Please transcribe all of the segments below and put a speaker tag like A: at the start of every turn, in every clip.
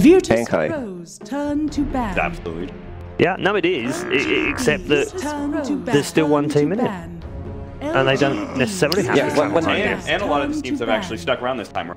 A: Virtus.pro's turn to ban.
B: Absolutely.
C: Yeah, no, it is. Except that there's still one team in it, and they don't necessarily have to.
B: And a lot of the teams have actually stuck around this time.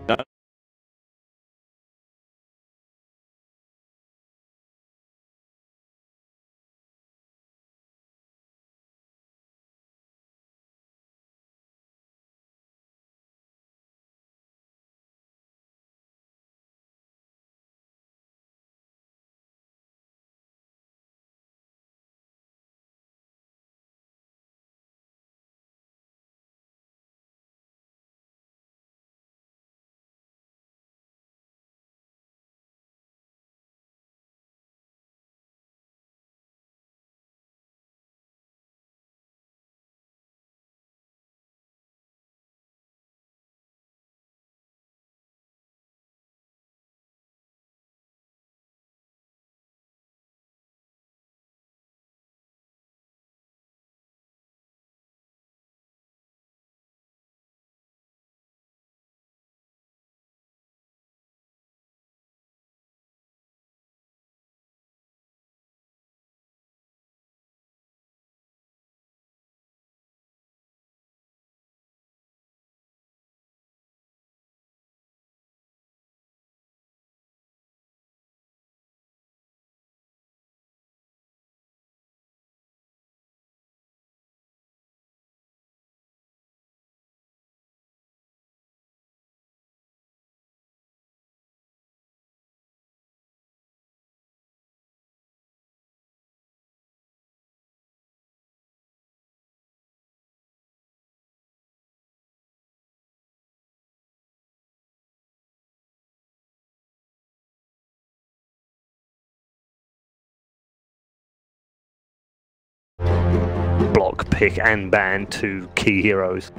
C: Block, pick, and ban two key heroes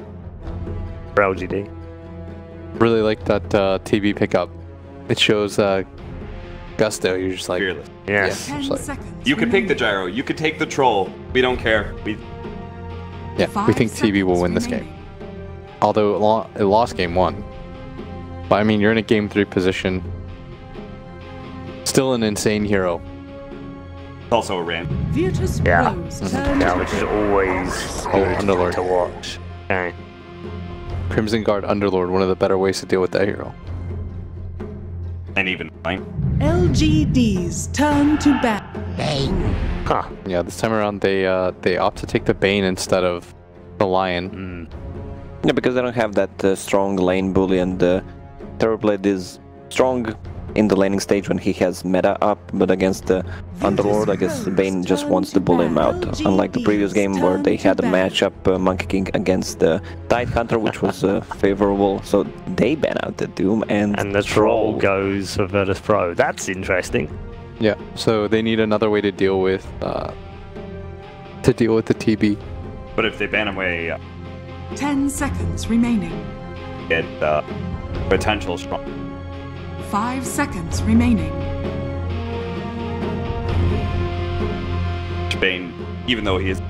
C: for LGD.
D: Really like that TB pickup. It shows gusto. You're just like,
B: fearless.
C: Yes.
D: Yeah, just like,
B: You could pick the gyro. You could take the troll. We don't care. We
D: think TB will win this game. Although it lost game 1. But I mean, you're in a game 3 position. Still an insane hero.
B: Also a ram.
A: Virtus.pro's turn to
C: Which is always good
D: Underlord
C: to watch. Okay.
D: Crimson Guard Underlord, one of the better ways to deal with that hero.
B: And even fine.
A: LGD's turn to ban.
C: Huh.
D: Yeah, this time around they opt to take the Bane instead of the Lion.
E: Yeah, because they don't have that strong lane bully, and Terrorblade is strong in the laning stage when he has meta up, but against the Underlord, I guess Bane just wants to bully him out. Unlike the previous game where they had a matchup, Monkey King against the Tidehunter, which was favorable, so they ban out the Doom and
C: the troll goes for Virtus.pro. That's interesting.
D: Yeah, so they need another way to deal with the TB.
B: But if they ban away,
A: 10 seconds remaining.
B: get potential strong.
A: 5 seconds remaining.
B: Bane, even though he is.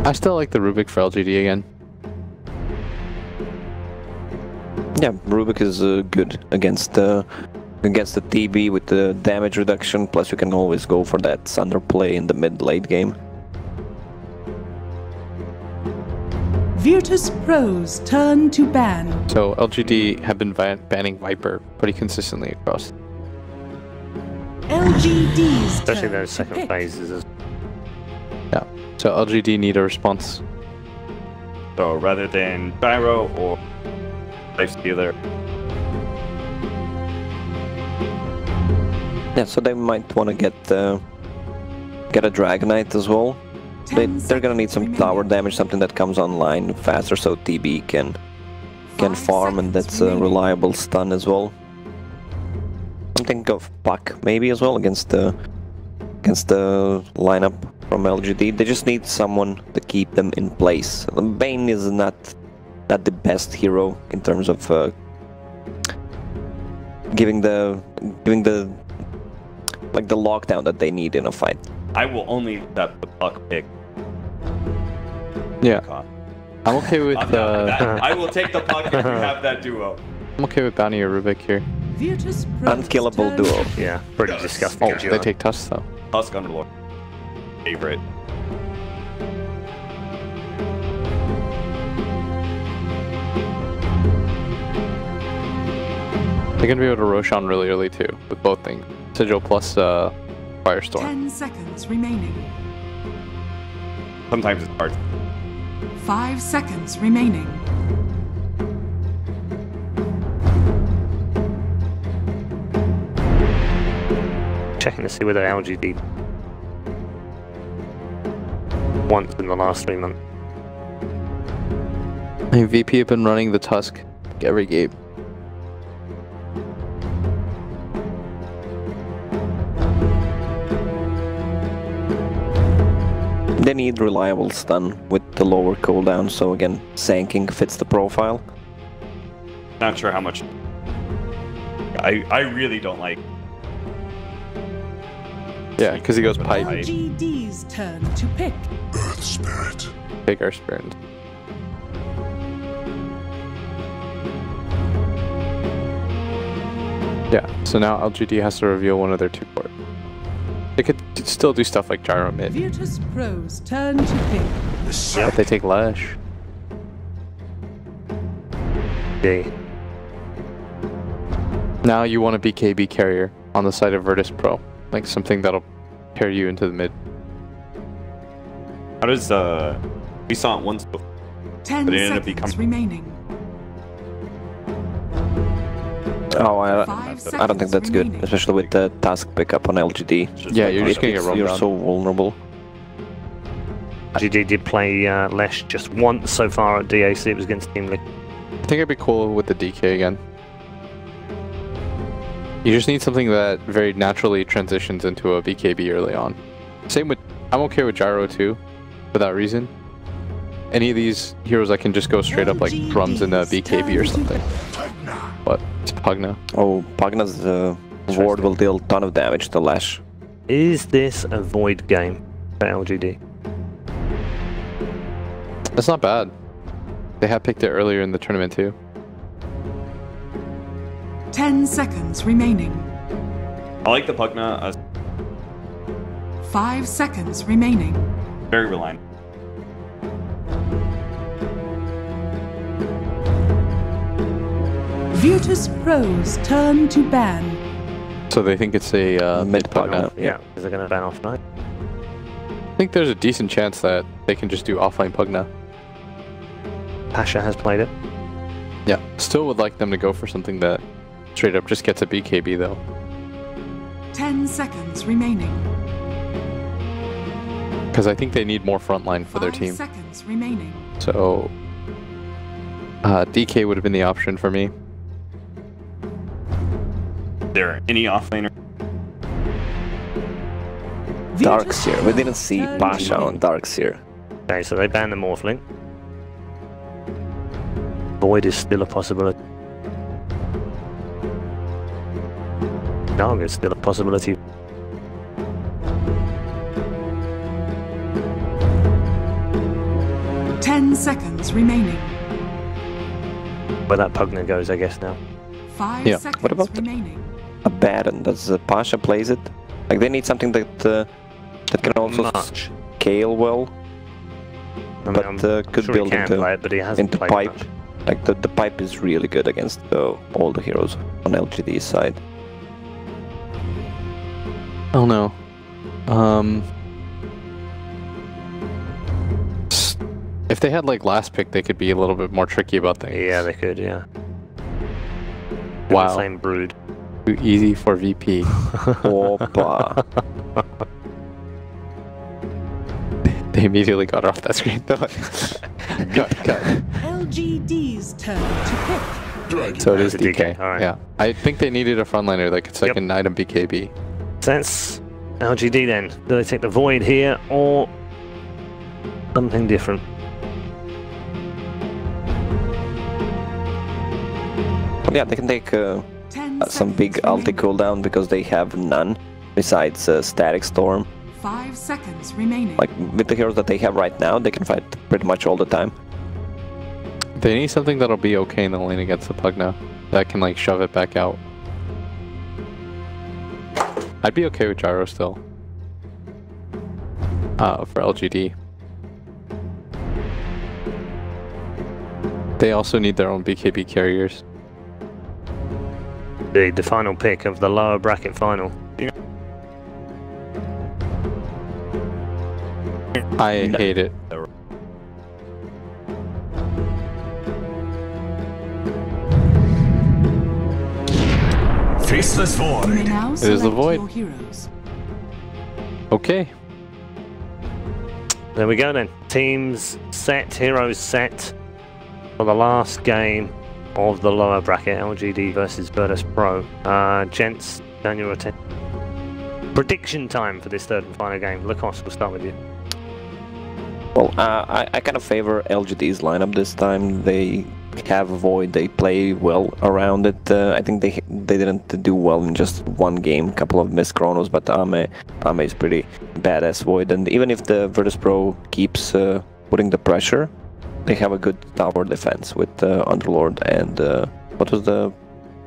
D: I still like the Rubik for LGD again.
E: Yeah, Rubik is good against the TB with the damage reduction, plus you can always go for that Sunder play in the mid-late game.
A: Virtus.pro's turn to ban.
D: So LGD have been banning Viper pretty consistently across.
A: LGD's
C: Especially
A: turn
C: those
A: to
C: second
A: pick.
C: phases.
D: Yeah, so LGD need a response.
B: So rather than gyro or life stealer.
E: Yeah, so they might want to get a Dragonite as well. They're gonna need some tower damage, something that comes online faster, so TB can farm, and that's a reliable stun as well. I'm thinking of Puck maybe as well against the lineup from LGD. They just need someone to keep them in place. Bane is not the best hero in terms of giving the lockdown that they need in a fight.
B: I will only accept the Puck pick.
D: Yeah, I'm okay with
B: I'm down with that. I will take the puck if you have that duo.
D: I'm okay with Bounty or Rubik here.
E: Unkillable duo.
C: Yeah, pretty disgusting.
D: Oh, they take Tusk though.
B: Tusk Underlord. Favorite.
D: They're gonna be able to Roshan really early too, with both things. Sigil plus Firestorm.
A: 10 seconds remaining.
B: Sometimes it's hard.
A: 5 seconds remaining.
C: Checking to see whether LGD once in the last 3 months.
D: I mean, VP have been running the Tusk every game.
E: They need reliable stun with the lower cooldown, so again, Sanking fits the profile.
B: Not sure how much. I really don't like.
D: Yeah, because he goes pipe.
A: LGD's turn to pick.
F: Earth Spirit.
D: Take our spirit. Yeah, so now LGD has to reveal one of their 2 core. They could still do stuff like Gyro mid.
A: Virtus.pro's turn to pick.
D: But they take Lash.
C: Yeah.
D: Now you want a BKB carrier on the side of Virtus.pro. Like something that'll carry you into the mid.
B: How does we saw it once before,
A: 10
B: but it ended up
A: seconds
B: becoming.
A: remaining.
E: Oh, I
A: 5
E: don't think that's good,
A: remaining.
E: especially with the Tusk pickup on LGD.
D: Yeah, you're just gonna get rolled
E: You're
D: down.
E: so vulnerable.
C: LGD did play Lesh just once so far at DAC. It was against Team Liquid.
D: I think it'd be cool with the DK again. You just need something that very naturally transitions into a BKB early on. Same with, I'm okay with Gyro too, for that reason. Any of these heroes that can just go straight up like drums in a BKB or something. But it's Pugna.
E: Oh, Pugna's ward will deal a ton of damage to Lash.
C: Is this a void game for LGD?
D: That's not bad. They have picked it earlier in the tournament too.
A: 10 seconds remaining.
B: I like the Pugna.
A: 5 seconds remaining.
B: Very reliant.
A: Virtus.pro's turn to ban.
D: So they think it's a mid Pugna.
C: Yeah, because they're going to ban off night.
D: I think there's a decent chance that they can just do offline Pugna.
C: Pasha has played it.
D: Yeah, still would like them to go for something that straight up just gets a BKB though.
A: 10 seconds remaining.
D: Because I think they need more frontline for their
A: 5
D: team.
A: seconds remaining.
D: So DK would have been the option for me.
B: Is there any offlaner?
E: Darkseer. We didn't see Pasha on Darkseer.
C: Okay, so they banned the Morphling. Void is still a possibility. Naga is still a possibility.
A: Ten seconds remaining.
C: Where that Pugna goes, I guess, now.
A: 5
D: Yeah.
A: seconds
E: What about the-
A: remaining.
E: A Baron. Does Pasha plays it? Like they need something that that can also
C: Much.
E: scale well,
C: I mean,
E: but
C: I'm
E: could
C: sure
E: build
C: he can play it, but he hasn't
E: into
C: played
E: pipe.
C: much.
E: Like the pipe is really good against all the heroes on LGD's side.
D: Oh no. If they had like last pick, they could be a little bit more tricky about things.
C: Yeah, they could, yeah.
D: Wow.
C: The same brood.
D: Too easy for VP.
E: Opa.
D: They immediately got off that screen. They're like, cut.
A: LGD's turn to pick.
D: So it is
C: DK,
D: DK.
C: alright.
D: Yeah. I think they needed a frontliner that could second item BKB.
C: Sense. LGD then. Do they take the Void here or something different?
E: Yeah, they can take
A: 10
E: some big
A: seconds
E: ulti cooldown because they have none besides Static Storm.
A: 5 seconds remaining.
E: Like with the heroes that they have right now, they can fight pretty much all the time.
D: They need something that'll be okay in the lane against the Pug now. That can like shove it back out. I'd be okay with Gyro still. For LGD. They also need their own BKB carriers.
C: The final pick of the lower bracket final.
D: I hate it.
F: Faceless Void.
D: It is the Void. Okay.
C: There we go then. Teams set, heroes set for the last game of the lower bracket, LGD versus Virtus.pro. Gents, down your attention. Prediction time for this third and final game. Lacoste, we'll start with you.
E: Well, I kind of favor LGD's lineup this time. They have Void, they play well around it. I think they didn't do well in just one game, couple of missed chronos, but Ame is pretty badass Void. And even if the Virtus.pro keeps putting the pressure, they have a good tower defense with Underlord and what was the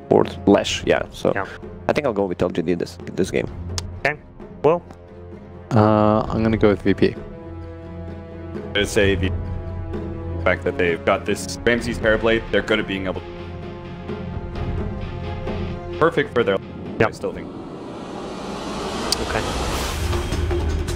E: fourth? Lash, yeah. So yeah. I think I'll go with LGD this game.
C: Okay, well,
D: I'm gonna go with VP.
B: To say the fact that they've got this Ramsey's Parablade, they're good at being able to... Perfect for their...
C: Yep.
B: I still think.
C: Okay.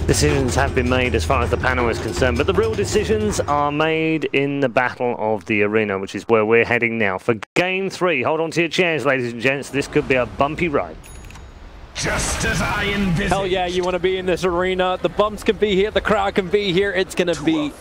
C: Decisions have been made as far as the panel is concerned, but the real decisions are made in the battle of the arena, which is where we're heading now. For Game 3, hold on to your chairs, ladies and gents. This could be a bumpy ride.
F: Just as I envisaged.
G: Hell yeah, you want to be in this arena. The bumps can be here, the crowd can be here. It's going to be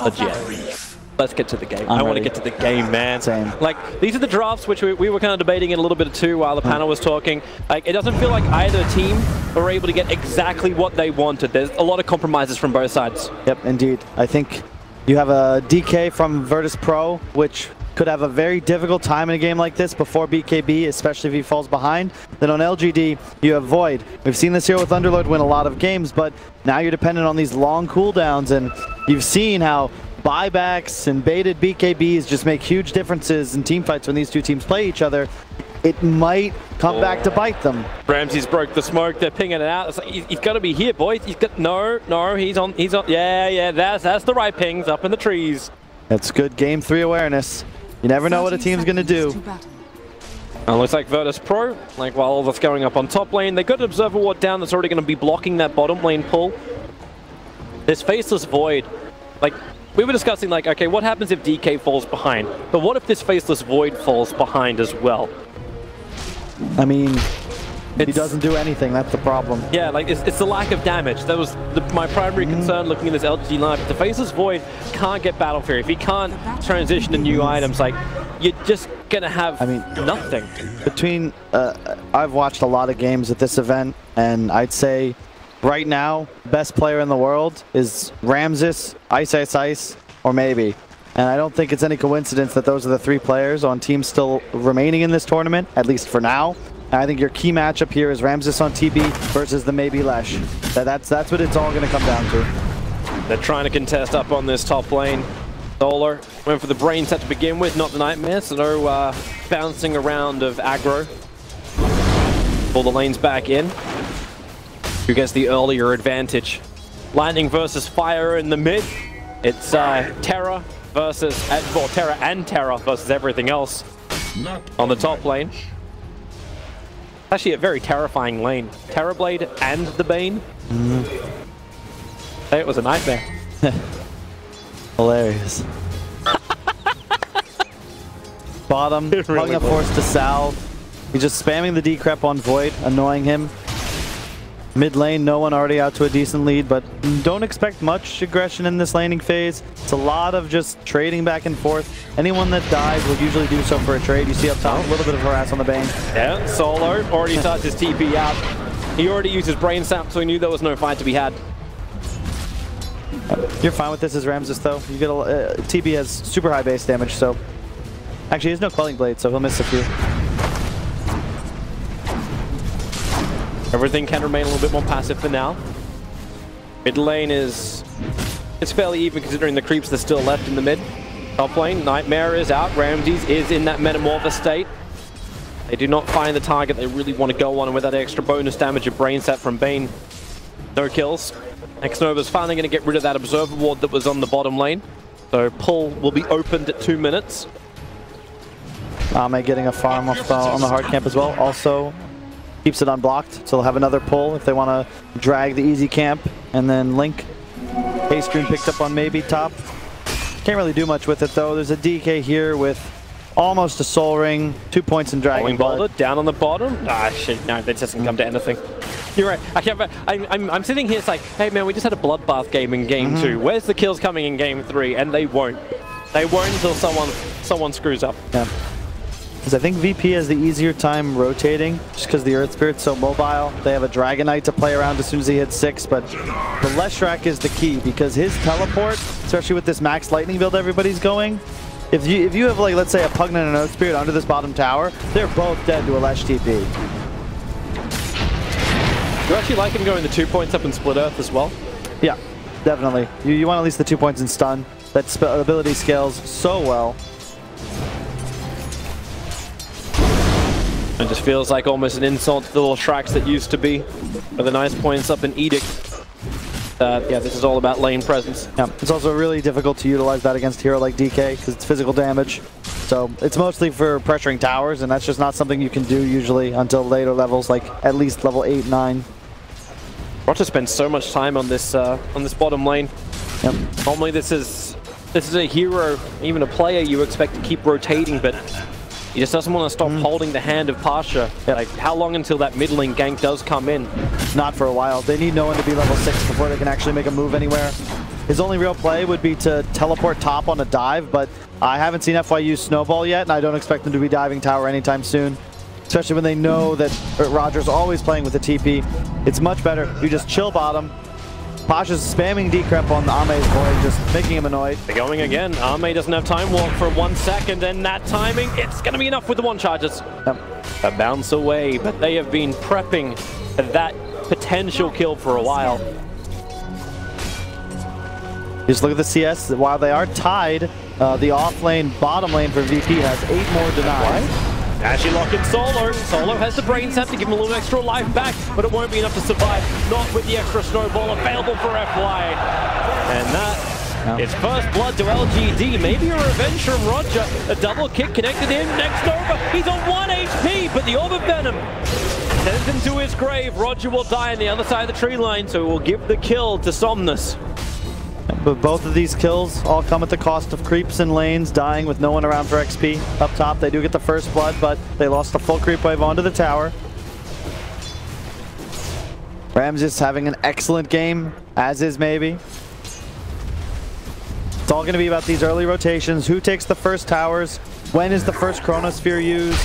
G: legit. Let's get to the game. I want to get to the game, man.
H: Same.
G: Like, these are the drafts which we were kind of debating in a little bit too while the panel was talking. Like, it doesn't feel like either team were able to get exactly what they wanted. There's a lot of compromises from both sides.
H: Yep, indeed. I think you have a DK from Virtus.pro, which could have a very difficult time in a game like this before BKB, especially if he falls behind. Then on LGD, you have Void. We've seen this here with Underlord win a lot of games, but now you're dependent on these long cooldowns, and you've seen how buybacks and baited BKBs just make huge differences in teamfights when these two teams play each other. It might come back to bite them.
G: Ramsey's broke the smoke. They're pinging it out. It's like, he's got to be here, boys. He's got no. He's on. Yeah. That's the right pings up in the trees.
H: That's good Game 3 awareness. You never know what a team's going to do.
G: And it looks like Virtus.pro, like while all that's going up on top lane, they got an Observer Ward down that's already going to be blocking that bottom lane pull. This Faceless Void, like, we were discussing, like, okay, what happens if DK falls behind? But what if this Faceless Void falls behind as well?
H: I mean, he doesn't do anything, that's the problem.
G: Yeah, like, it's the lack of damage. That was my primary concern looking at this LGD lineup. If the Faceless Void can't get Battle Fury, if he can't transition to new items, like, you're just gonna have nothing.
H: Between, I've watched a lot of games at this event, and I'd say right now, best player in the world is Ramses, Ice, or maybe. And I don't think it's any coincidence that those are the three players on teams still remaining in this tournament, at least for now. And I think your key matchup here is Ramses on TB versus the maybe Lesh. That's what it's all going to come down to.
G: They're trying to contest up on this top lane. Solar went for the brain set to begin with, not the nightmare, so no bouncing around of aggro. Pull the lanes back in. Who gets the earlier advantage? Lightning versus fire in the mid. It's Terra versus, well, Terra and Terra versus everything else on the top lane. Actually a very terrifying lane. Terrorblade and the Bane. It was a nightmare.
H: Hilarious. Bottom, really up force to Sal. He's just spamming the decrep on Void, annoying him. Mid lane, no one already out to a decent lead, but don't expect much aggression in this laning phase. It's a lot of just trading back and forth. Anyone that dies will usually do so for a trade. You see up top, a little bit of harass on the Bane.
G: Yeah, Solo already starts his TP out. He already used his brain sap, so he knew there was no fight to be had.
H: You're fine with this as Ramses, though. You get a TB has super high base damage, so actually he has no Quelling Blade, so he'll miss a few.
G: Everything can remain a little bit more passive for now. Mid lane it's fairly even considering the creeps that are still left in the mid. Top lane, Nightmare is out. Ramses is in that Metamorphosis state. They do not find the target they really want to go on, and with that extra bonus damage of Brain Set from Bane, no kills. Xnova's finally going to get rid of that Observer Ward that was on the bottom lane. So pull will be opened at 2 minutes.
H: Ame getting a farm off on the hard camp as well. Also keeps it unblocked, so they'll have another pull if they want to drag the easy camp. And then Link, Haystream picked up on maybe top. Can't really do much with it though. There's a DK here with almost a Soul Ring, 2 points in Dragon
G: Boulder down on the bottom. Ah shit, no, that doesn't come to anything. You're right. I can't. I'm sitting here. It's like, hey man, we just had a bloodbath game in game 2. Where's the kills coming in game 3? And they won't. They won't until someone screws up. Yeah.
H: Because I think VP has the easier time rotating, just because the Earth Spirit's so mobile. They have a Dragon Knight to play around as soon as he hits 6, but the Leshrac is the key because his teleport, especially with this max lightning build everybody's going, if you have, like, let's say a Pugnant and an Earth Spirit under this bottom tower, they're both dead to a Lesh TP.
G: You actually like him going the 2 points up and split Earth as well?
H: Yeah, definitely. You want at least the 2 points in stun. That ability scales so well.
G: It just feels like almost an insult to the little tracks that used to be. With the nice points up in Edict. Yeah, this is all about lane presence.
H: Yeah, it's also really difficult to utilize that against a hero like DK because it's physical damage. So it's mostly for pressuring towers, and that's just not something you can do usually until later levels, like at least level 8, 9.
G: Roger spends so much time on this bottom lane.
H: Yep.
G: Normally this is a hero, even a player you expect to keep rotating, but he just doesn't want to stop holding the hand of Pasha. Yep. Like, how long until that mid lane gank does come in?
H: Not for a while. They need no one to be level 6 before they can actually make a move anywhere. His only real play would be to teleport top on a dive, but I haven't seen FY use Snowball yet, and I don't expect them to be diving tower anytime soon. Especially when they know that Roger's always playing with the TP. It's much better. You just chill bottom. Pasha's spamming Decrep on Ame's Void, just making him annoyed.
G: They're going again. Ame doesn't have time walk for 1 second, and that timing, it's going to be enough with the 1 charges.
H: Yep.
G: A bounce away, but they have been prepping for that potential kill for a while.
H: Just look at the CS. While they are tied, the off lane, bottom lane for VP has 8 more denies.
G: Actually lock in Solo. Solo has the brain set to give him a little extra life back, but it won't be enough to survive. Not with the extra snowball available for FY. And that is first blood to LGD. Maybe a revenge from Roger. A double kick connected in. Next over. He's on 1 HP, but the Orb of Venom sends him to his grave. Roger will die on the other side of the tree line, so we'll give the kill to Somnus.
H: But both of these kills all come at the cost of creeps and lanes dying with no one around for XP. Up top, they do get the first blood, but they lost the full creep wave onto the tower. Ramses having an excellent game, as is maybe. It's all going to be about these early rotations. Who takes the first towers? When is the first Chronosphere used?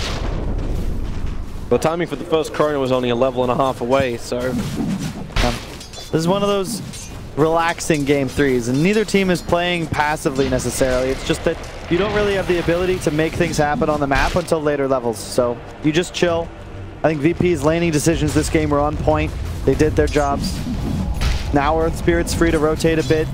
G: The timing for the first Chrono was only a level and a half away, so...
H: this is one of those relaxing game 3s, and neither team is playing passively necessarily. It's just that you don't really have the ability to make things happen on the map until later levels, so you just chill. I think VP's laning decisions this game were on point. They did their jobs. Now Earth Spirit's free to rotate a bit.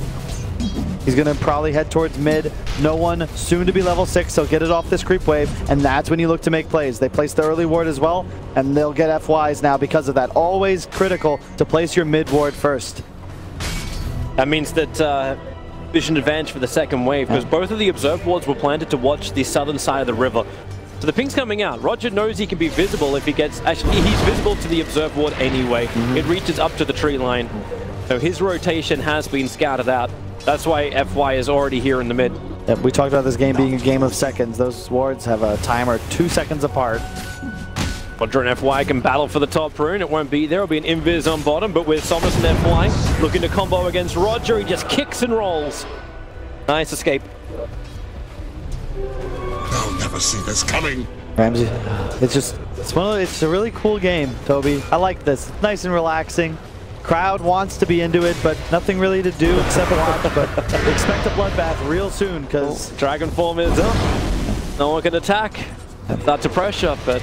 H: He's going to probably head towards mid. No one soon to be level 6. He'll get it off this creep wave, and that's when you look to make plays. They place the early ward as well, and they'll get FYs now because of that. Always critical to place your mid ward first.
G: That means that vision advantage for the second wave, because both of the observe wards were planted to watch the southern side of the river. So the ping's coming out. Roger knows he can be visible if he gets... Actually, he's visible to the observe ward anyway. It reaches up to the tree line. So his rotation has been scouted out. That's why FY is already here in the mid.
H: Yep, we talked about this game being a game of seconds. Those wards have a timer 2 seconds apart.
G: Roger and FY can battle for the top rune. It won't be there. It'll be an invis on bottom, but with Somnus and FY looking to combo against Roger, he just kicks and rolls. Nice escape.
F: I'll never see this coming.
H: Ramsey, it's a really cool game, Toby. I like this. It's nice and relaxing. Crowd wants to be into it, but nothing really to do except watch. But expect a bloodbath real soon, because
G: Dragon form is up. No one can attack. That's a pressure, but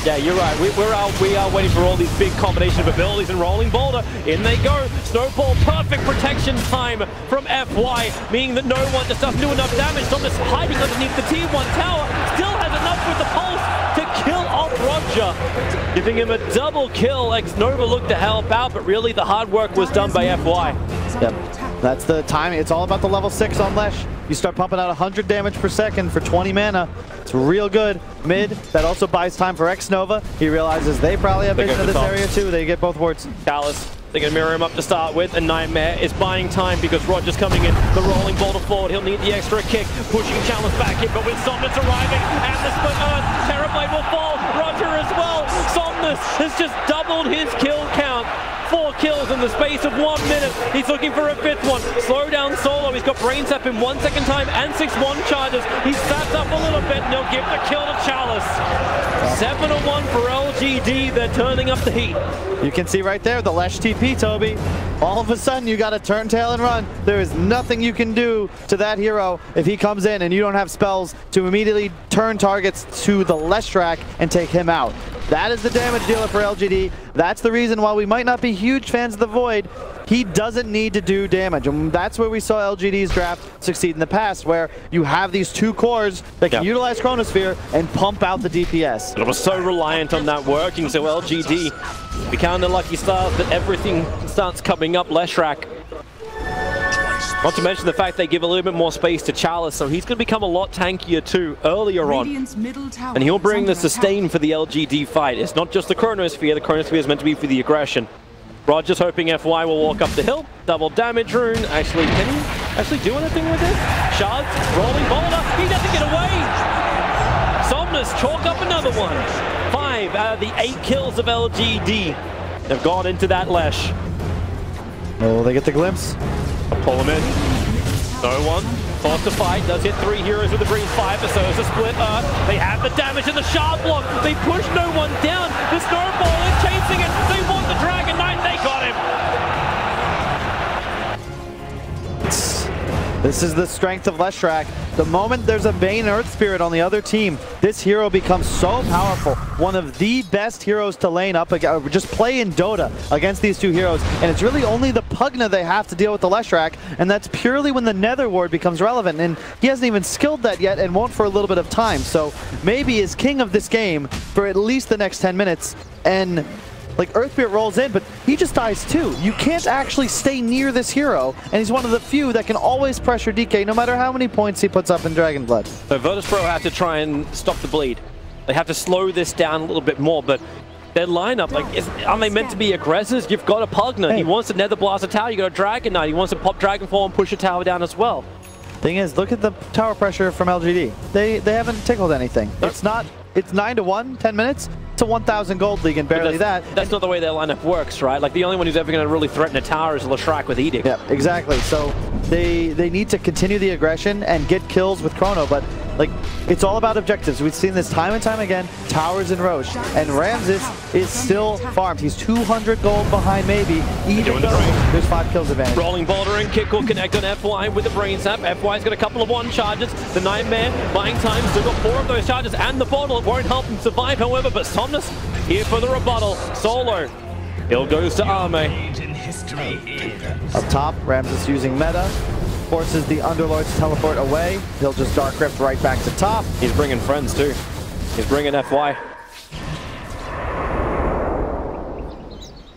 G: Yeah, you're right. We are waiting for all these big combination of abilities and rolling boulder. In they go. Snowball, perfect protection time from FY, meaning that no one just doesn't do enough damage. Somnus hiding underneath the T1 tower. Still has enough with the pulse to kill off Roger, giving him a double kill. X-Nova looked to help out, but really the hard work was done by FY.
H: Yep. That's the time. It's all about the level 6 on Lesh. You start pumping out 100 damage per second for 20 mana. It's real good. Mid, that also buys time for X-Nova. He realizes they probably have vision of this area too. They get both wards.
G: Chalice, they're going to mirror him up to start with, and Nightmare is buying time because Roger's coming in. The rolling boulder forward, he'll need the extra kick, pushing Chalice back in, but with Somnus arriving and the split earth, Terrorblade will fall. Roger as well. Somnus has just doubled his kill count. 4 kills in the space of 1 minute. He's looking for a 5th one. Slow down Solo. He's got Brain Zap in 1 second time and 6-1 charges. He's sapped up a little bit and he'll give the kill to Chalice. 7-1 for LGD. They're turning up the heat.
H: You can see right there the Lesh TP, Toby. All of a sudden you got to turn tail and run. There is nothing you can do to that hero if he comes in and you don't have spells to immediately turn targets to the Lesh track and take him out. That is the damage dealer for LGD. That's the reason why we might not be huge fans of the Void. He doesn't need to do damage. And that's where we saw LGD's draft succeed in the past, where you have these 2 cores that can utilize Chronosphere and pump out the DPS.
G: It was so reliant on that working, so LGD, we count the lucky stars that everything starts coming up Leshrac. Not to mention the fact they give a little bit more space to Chalice, so he's going to become a lot tankier too earlier on. And he'll bring the sustain for the LGD fight. It's not just the Chronosphere. The Chronosphere is meant to be for the aggression. Roger's hoping FY will walk up the hill. Double damage rune. Actually, can he actually do anything with it? Shards, rolling boulder. He doesn't get away. Somnus, chalk up another one. 5 out of the 8 kills of LGD have gone into that Lesh.
H: Oh, they get the glimpse.
G: Pull him in. No one. Forced to fight. Does hit 3 heroes with the Breeze 5, but so is a split earth. They have the damage in the shard block. They push no one down. The snowball is chasing it. They want the Dragon Knight. They got him.
H: This is the strength of Leshrac. The moment there's a Bane Earth Spirit on the other team, this hero becomes so powerful. One of the best heroes to lane up, just play in Dota against these 2 heroes. And it's really only the Pugna they have to deal with the Leshrac, and that's purely when the Nether Ward becomes relevant. And he hasn't even skilled that yet and won't for a little bit of time. So maybe is king of this game for at least the next 10 minutes. And like Earth Spirit rolls in, but he just dies too. You can't actually stay near this hero, and he's one of the few that can always pressure DK no matter how many points he puts up in Dragon Blood.
G: So Virtus.pro have to try and stop the bleed. They have to slow this down a little bit more, but their lineup, like, aren't they meant to be aggressors? You've got a Pugna. Hey. He wants to Nether Blast a tower. You got a Dragon Knight. He wants to pop Dragonfall and push a tower down as well.
H: Thing is, look at the tower pressure from LGD. They haven't tickled anything. It's 9-1, 10 minutes. It's a 1,000 gold league and barely that.
G: That's not the way their lineup works, right? Like the only one who's ever going to really threaten a tower is Leshrac with Edict.
H: Yeah, exactly. So they need to continue the aggression and get kills with Chrono, but like it's all about objectives. We've seen this time and time again. Towers and Roche, and Ramses is still farmed. He's 200 gold behind maybe. Even though there's 5 kills advantage.
G: Rolling boulder and kick will connect on FY with the Brain Zap. FY's got a couple of 1 charges. The Nightmare buying time, still got 4 of those charges, and the bottle. It won't help him survive, however, but Somnus here for the rebuttal. Solo. Hill goes to Arme.
H: Up top, Ramses using meta. Forces the Underlord to teleport away. He'll just Dark Rift right back to top.
G: He's bringing friends too. He's bringing FY.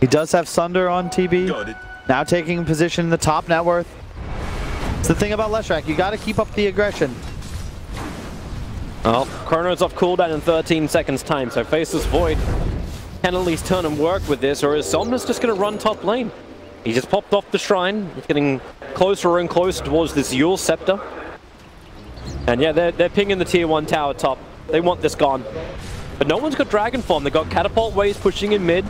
H: He does have Sunder on TB. Now taking position in the top net worth. It's the thing about Leshrac. You got to keep up the aggression.
G: Well, Chrono's off cooldown in 13 seconds time, so Faceless Void can at least turn and work with this, or is Somnus just going to run top lane? He just popped off the shrine. He's getting closer and closer towards this Yule Scepter. And yeah, they're pinging the tier 1 tower top. They want this gone. But no one's got Dragon Form. They've got Catapult Waves pushing in mid.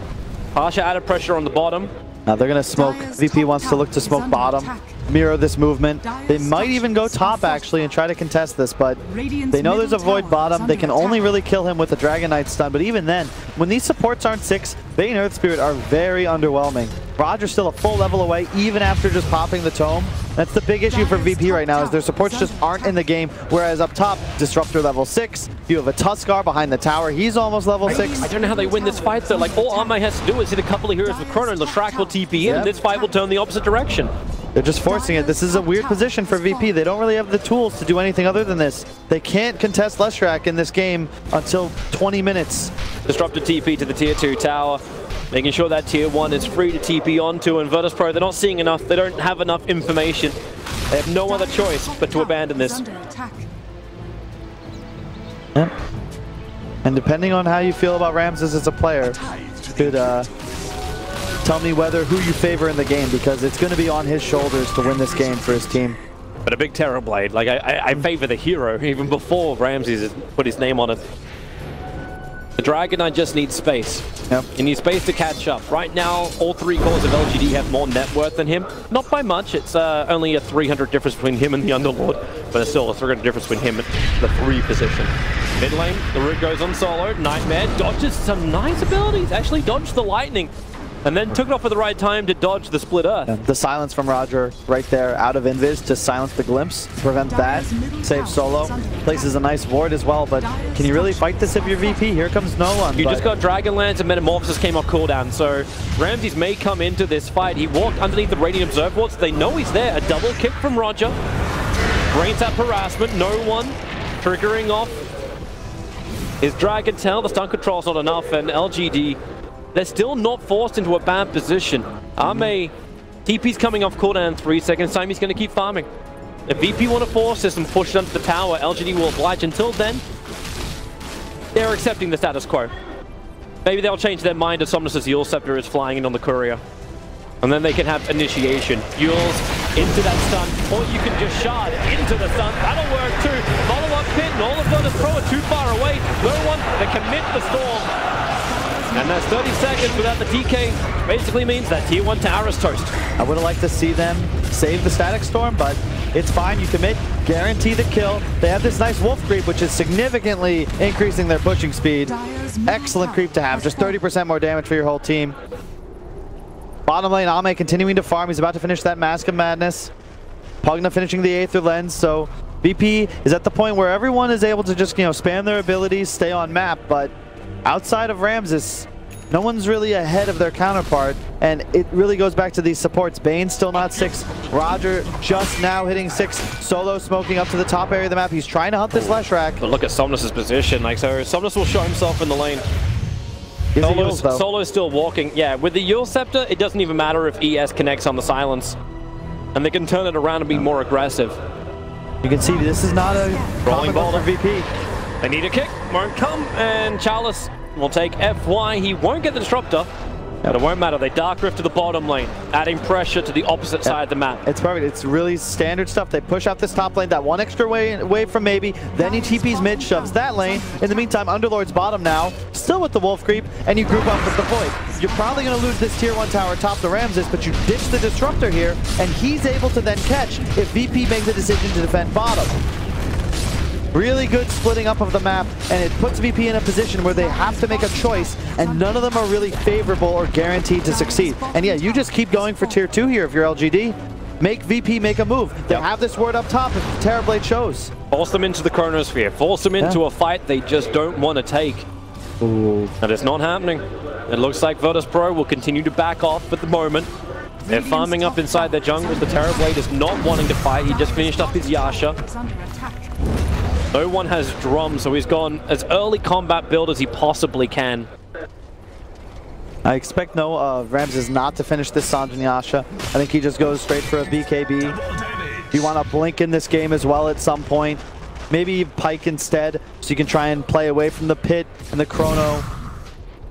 G: Pasha added pressure on the bottom.
H: Now they're going to smoke. VP wants to look to smoke bottom. mirror this movement. They might even go top actually and try to contest this, but they know there's a Void bottom. They can only really kill him with a Dragon Knight stun, but even then, when these supports aren't 6, Bane Earth Spirit are very underwhelming. Roger's still a full level away, even after just popping the Tome. That's the big issue for VP right now, is their supports just aren't in the game, whereas up top, Disruptor level 6, you have a Tuskar behind the tower, he's almost level 6.
G: I don't know how they win this fight though, like all Armay has to do is hit a couple of heroes with Chrono and Leshrac will TP in, and this fight will turn the opposite direction.
H: They're just forcing it. This is a weird position for VP. They don't really have the tools to do anything other than this. They can't contest Leshrac in this game until 20 minutes.
G: Disruptor TP to the tier 2 tower, making sure that tier 1 is free to TP onto, and Virtus.pro, they're not seeing enough, they don't have enough information. They have no other choice but to abandon this.
H: Yep. And depending on how you feel about Ramses as a player, could tell me who you favor in the game, because it's going to be on his shoulders to win this game for his team.
G: But a big Terrorblade, like I favor the hero even before Ramses has put his name on it. The Dragon Knight just needs space.
H: Yep.
G: He needs space to catch up. Right now, all 3 cores of LGD have more net worth than him. Not by much, it's only a 300 difference between him and the Underlord, but it's still a 300 difference between him and the 3 position. Mid lane, the root goes on solo. Nightmare dodges some nice abilities, actually dodged the lightning, and then took it off at the right time to dodge the split earth.
H: Yeah, the silence from Roger right there out of Invis to silence the glimpse, prevent that, save solo, places a nice ward as well, but can you really fight this if you're VP? Here comes no one.
G: You just got Dragonlance and Metamorphosis came off cooldown, so Ramses may come into this fight. He walked underneath the Radiant Observe wards, they know he's there. A double kick from Roger. Brain tap harassment, no one triggering off his Dragon Tail. The stun control's not enough, and LGD, they're still not forced into a bad position. Armay, TP's coming off cooldown in 3 seconds time, he's going to keep farming. If VP want to force this and push it onto the tower, LGD will oblige. Until then, they're accepting the status quo. Maybe they'll change their mind as Somnus' Yule Scepter is flying in on the courier. And then they can have initiation. Yule's into that stun, or you can just shard into the stun. That'll work too. Follow-up pit, and all of Virtus.pro are too far away. No one to commit the storm. And that's 30 seconds without the DK. Basically means that tier 1 tower is toast.
H: I would have liked to see them save the Static Storm, but it's fine. You commit, guarantee the kill. They have this nice wolf creep, which is significantly increasing their pushing speed. Excellent creep to have, just 30% more damage for your whole team. Bottom lane, Ame continuing to farm. He's about to finish that Mask of Madness. Pugna finishing the Aether Lens, so VP is at the point where everyone is able to just, spam their abilities, stay on map, but outside of Ramses, no one's really ahead of their counterpart, and it really goes back to these supports. Bane still not 6. Roger just now hitting 6. Solo smoking up to the top area of the map. He's trying to hunt this Leshrac.
G: But look at Somnus' position. So Somnus will show himself in the lane. Solo's still walking. Yeah, with the Yule Scepter, it doesn't even matter if ES connects on the silence. And they can turn it around and be more aggressive.
H: You can see this is not a
G: rolling ball
H: for VP.
G: They need a kick, won't come, and Chalice will take FY. He won't get the Disruptor, but it won't matter. They Dark Rift to the bottom lane, adding pressure to the opposite side of the map.
H: It's perfect. It's really standard stuff. They push out this top lane, that one extra wave from maybe, then he TPs mid, shoves that lane. In the meantime, Underlord's bottom now, still with the wolf creep, and you group up with the Void. You're probably going to lose this tier 1 tower top the Ramses, but you ditch the Disruptor here, and he's able to then catch if VP makes the decision to defend bottom. Really good splitting up of the map, and it puts VP in a position where they have to make a choice, and none of them are really favorable or guaranteed to succeed. And yeah, you just keep going for tier 2 here if you're LGD. Make VP make a move. They have this word up top if the Terrorblade shows.
G: Force them into the Chronosphere. Force them into a fight they just don't want to take.
H: Ooh.
G: And it's not happening. It looks like Virtus.pro will continue to back off at the moment. They're farming up inside their jungles. The Terrorblade is not wanting to fight. He just finished up his Yasha. No one has Drum, so he's gone as early combat build as he possibly can.
H: I expect Ramses not to finish this Sanjin Yasha. I think he just goes straight for a BKB. You want to blink in this game as well at some point. Maybe Pike instead, so you can try and play away from the pit and the Chrono.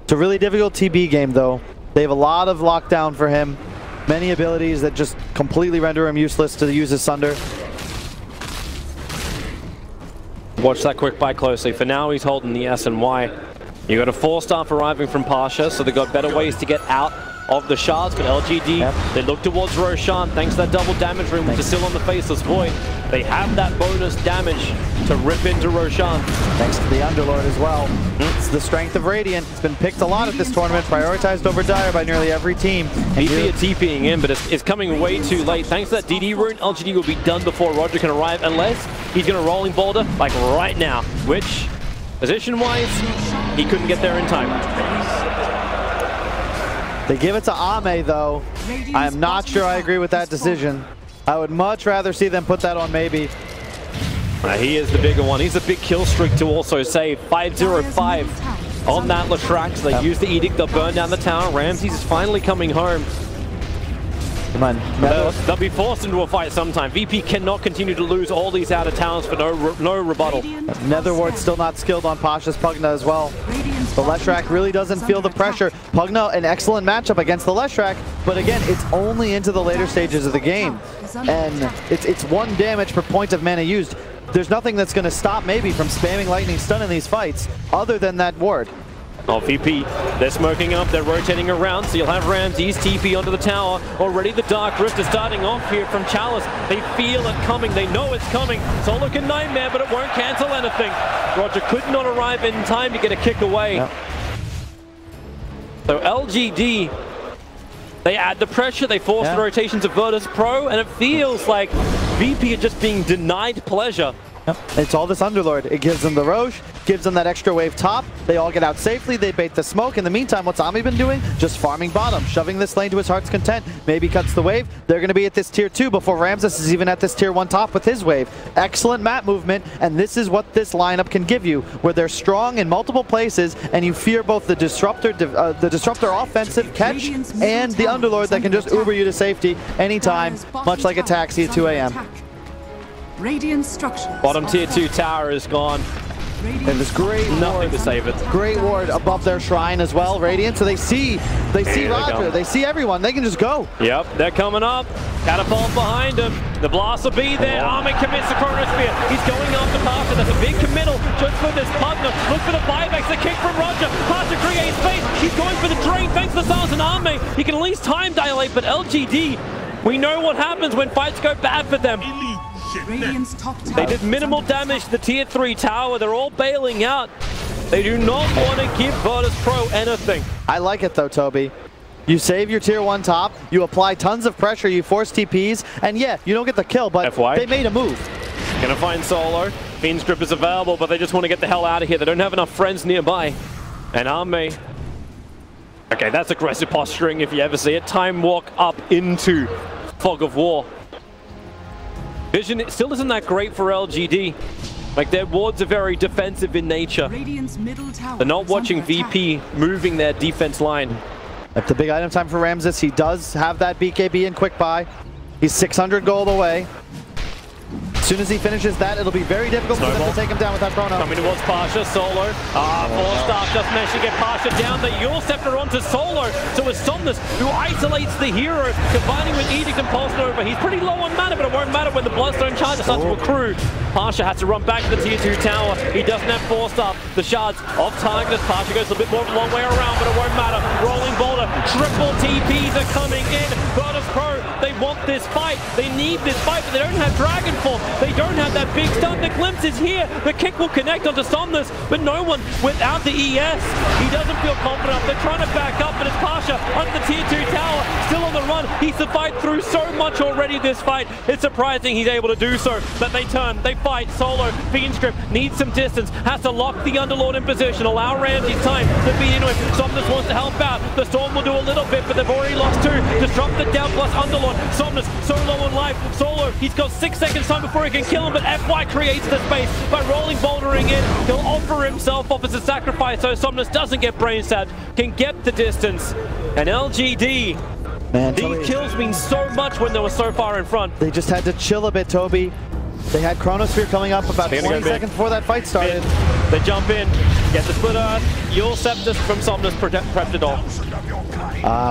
H: It's a really difficult TB game though. They have a lot of lockdown for him. Many abilities that just completely render him useless to use his Sunder.
G: Watch that quick buy closely. For now, he's holding the S and Y. You got a 4-star arriving from Pasha, so they got better ways to get out of the shards, but LGD, they look towards Roshan, thanks to that double damage ring, which is still on the Faceless Void. They have that bonus damage to rip into Roshan.
H: Thanks to the Underlord as well. It's the strength of Radiant. It's been picked a lot at this tournament, prioritized over Dire by nearly every team.
G: VP are TPing in, but it's coming way too late. Thanks to that DD rune, LGD will be done before Roger can arrive, unless he's going to Rolling Boulder, like right now, which, position-wise, he couldn't get there in time.
H: They give it to Ame, though. I am not sure I agree with that decision. I would much rather see them put that on maybe.
G: He is the bigger one. He's a big kill streak to also save. 5-0-5 on that Latrax. They use the Edict, they'll burn down the tower. Ramses is finally coming home.
H: Come on.
G: They'll be forced into a fight sometime. VP cannot continue to lose all these outer towers for no rebuttal.
H: Netherward's still not skilled on Pasha's Pugna as well. The Leshrac really doesn't feel the pressure. Pugna, an excellent matchup against the Leshrac, but again, it's only into the later stages of the game. And it's 1 damage per point of mana used. There's nothing that's going to stop maybe from spamming Lightning Stun in these fights, other than that ward.
G: Oh, VP, they're smoking up, they're rotating around, so you'll have Ramses TP onto the tower. Already the Dark Rift is starting off here from Chalice. They feel it coming, they know it's coming. Solo can Nightmare, but it won't cancel anything. Roger could not arrive in time to get a kick away. Yep. So LGD, they add the pressure, they force the rotation to Virtus.pro, and it feels like VP are just being denied pleasure.
H: Yep. It's all this Underlord. It gives them the Roche, gives them that extra wave top. They all get out safely. They bait the smoke. In the meantime, what's Ami been doing? Just farming bottom, shoving this lane to his heart's content. Maybe cuts the wave. They're going to be at this tier 2 before Ramses is even at this tier 1 top with his wave. Excellent map movement, and this is what this lineup can give you, where they're strong in multiple places, and you fear both the disruptor offensive catch and the Underlord that can just Uber you to safety anytime, much like a taxi at 2 a.m.
A: Radiant structures.
G: Bottom tier 2 tower is gone.
H: And this great
G: nothing to save it.
H: Great ward above their shrine as well, Radiant. So they see Roger, they see everyone. They can just go.
G: Yep, they're coming up. Catapult behind him. The blast will be there. Armin commits the Chronosphere. He's going after Pasha. That's a big committal. Just for this partner. Look for the buybacks. The kick from Roger. Pasha creates space. He's going for the drain. Thanks to the silence and Armin. He can at least time dilate, but LGD, we know what happens when fights go bad for them. They did minimal damage to the tier 3 tower. They're all bailing out. They do not want to give Virtus.pro anything.
H: I like it though, Toby. You save your tier 1 top, you apply tons of pressure, you force TPs, and yeah, you don't get the kill, but they made a move.
G: Gonna find Solo. Fiend's Grip is available, but they just want to get the hell out of here. They don't have enough friends nearby. And Arme. Okay, that's aggressive posturing if you ever see it. Time walk up into Fog of War. Vision still isn't that great for LGD. Like, their wards are very defensive in nature. They're not watching VP moving their defense line.
H: If the big item time for Ramses, he does have that BKB in quick buy. He's 600 gold away. As soon as he finishes that, it'll be very difficult for them to take him down with that chrono.
G: Coming towards Pasha, Solo. Four-star just managed to get Pasha down. The Yule Scepter onto Solo. So it's Somnus who isolates the hero, combining with Edict and Pulse Nova. He's pretty low on mana, but it won't matter when the Bloodstone charge starts to accrue. Pasha has to run back to the tier 2 tower. He doesn't have 4-star. The shards off target as Pasha goes a bit more of a long way around, but it won't matter. Rolling Boulder, triple TPs are coming in. Virtus.pro, they want this fight. They need this fight, but they don't have Dragon Force. They don't have that big stun. The glimpse is here. The kick will connect onto Somnus, but no one without the ES. He doesn't feel confident. They're trying to back up, but it's Pasha under the tier 2 tower, still on the run. He's survived through so much already this fight. It's surprising he's able to do so, but they turn, they fight. Solo, Fiend's Grip, needs some distance, has to lock the Underlord in position, allow Ramsey time to beat into him. Somnus wants to help out. The Storm will do a little bit, but they've already lost 2. Disrupt the down plus Underlord. Somnus so low on life. Solo, he's got 6 seconds time before he can kill him, but FY creates the space by rolling bouldering in. He'll offer himself off as a sacrifice so Somnus doesn't get brain stabbed, can get the distance. And LGD,
H: man,
G: these kills mean so much when they were so far in front.
H: They just had to chill a bit, Toby. They had Chronosphere coming up about 20 seconds before that fight started.
G: They jump in, get the split earth. Yule Scepter from Somnus prepped it all.